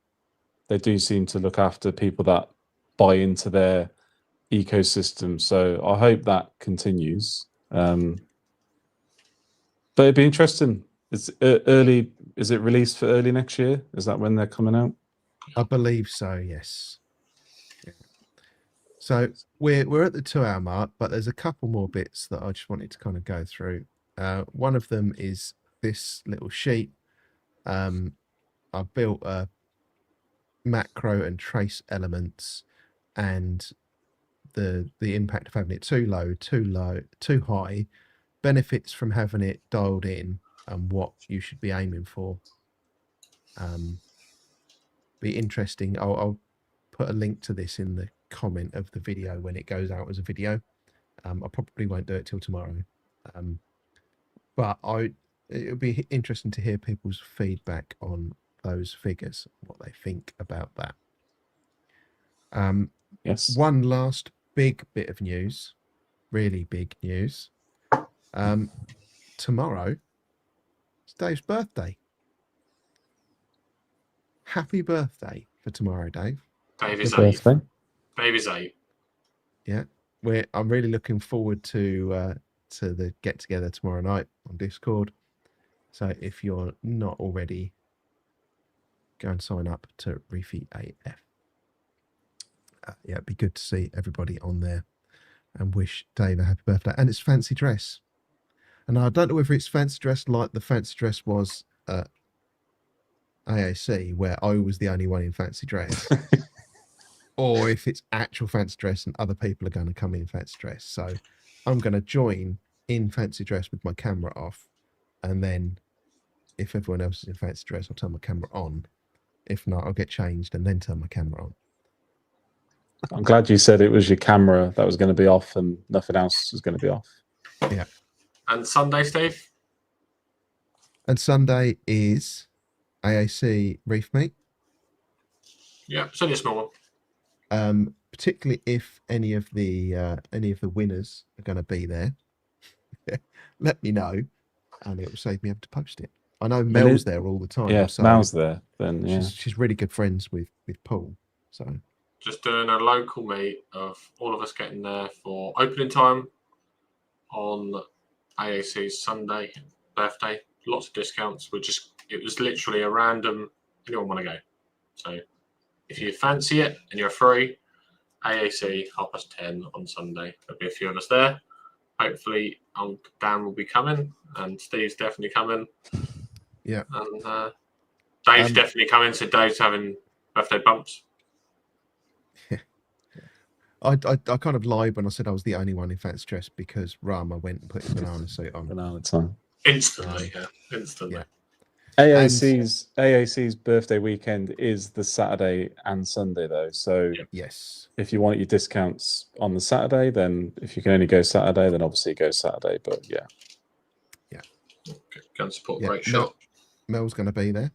they do seem to look after people that buy into their ecosystem. So I hope that continues. But it'd be interesting. It's early. Is it released for early next year? Is that when they're coming out? I believe so. Yes. Yeah. So we're at the 2-hour mark, but there's a couple more bits that I just wanted to kind of go through. One of them is this little sheet. I built a macro and trace elements, and the impact of having it too low, too high, benefits from having it dialed in, and what you should be aiming for. Be interesting. I'll put a link to this in the comment of the video when it goes out as a video. I probably won't do it till tomorrow, but it'll be interesting to hear people's feedback on those figures, what they think about that. Yes. One last big bit of news, really big news. Tomorrow, it's Dave's birthday. Happy birthday for tomorrow, Dave. Dave is Happy 8. birthday. Dave is 8. Yeah, I'm really looking forward to the get together tomorrow night on Discord. So if you're not already, go and sign up to Reefy AF. It'd be good to see everybody on there, and wish Dave a happy birthday. And it's fancy dress. And I don't know whether it's fancy dress like the fancy dress was at AAC, where I was the only one in fancy dress, or if it's actual fancy dress and other people are going to come in fancy dress. So I'm going to join in fancy dress with my camera off, and then if everyone else is in fancy dress, I'll turn my camera on. If not, I'll get changed and then turn my camera on. I'm glad you said it was your camera that was going to be off and nothing else was going to be off. Yeah. And Sunday, Steve? And Sunday is AAC Reef Meet. Yeah, it's only a small one. Particularly if any of the winners are going to be there, let me know, and it will save me having to post it. I know Mel's there all the time. Yeah, so Mel's there. Then yeah, she's really good friends with Paul. So just doing a local meet of all of us getting there for opening time on AAC's Sunday birthday. Lots of discounts. It was literally a random. Anyone want to go? So if you fancy it and you're free, AAC 10:30 on Sunday. There'll be a few of us there. Hopefully, Dan will be coming, and Steve's definitely coming. Yeah, and Dave's definitely coming. So Dave's having birthday bumps. I kind of lied when I said I was the only one in fancy dress, because Rama went and put his banana suit on. Banana time. Instantly. Yeah. AAC's birthday weekend is the Saturday and Sunday though. So yes, if you want your discounts on the Saturday, then if you can only go Saturday, then obviously go Saturday. But yeah. Okay. Go and support Great Shot. Mel's going to be there.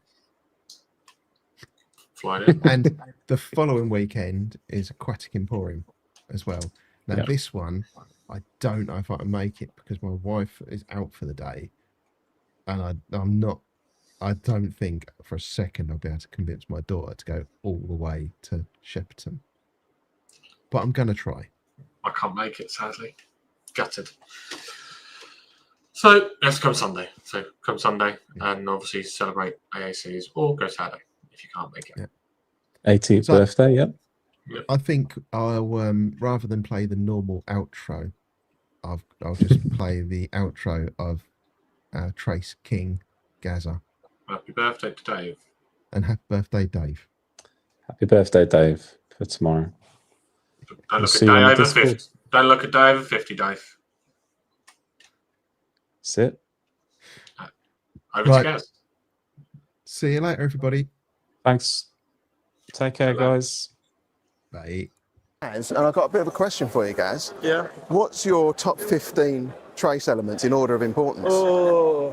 flying in. And the following weekend is Aquatic Emporium as well. Now, Yeah. this one, I don't know if I can make it because my wife is out for the day. And I don't think for a second I'll be able to convince my daughter to go all the way to Shepperton. But I'm going to try. I can't make it, sadly. Gutted. So let's come Sunday. So come Sunday and obviously celebrate AACs or go Saturday if you can't make it. Yeah. 18th So- birthday, yep. I think I'll rather than play the normal outro, I'll just play the outro of Trace King Gaza. Happy birthday to Dave. And happy birthday, Dave. Happy birthday, Dave, for tomorrow. Don't We'll look see a you day on the over Discord. 50. Don't look a day over 50, Dave. That's it. Over Right. to Gaz. See you later, everybody. Thanks. Take care, guys. Bye. And I've got a bit of a question for you guys. Yeah. What's your top 15 trace elements in order of importance? Oh,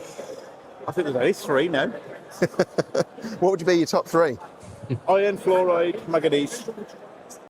I think there's only 3 now. What would be your top 3? Iron, fluoride, manganese.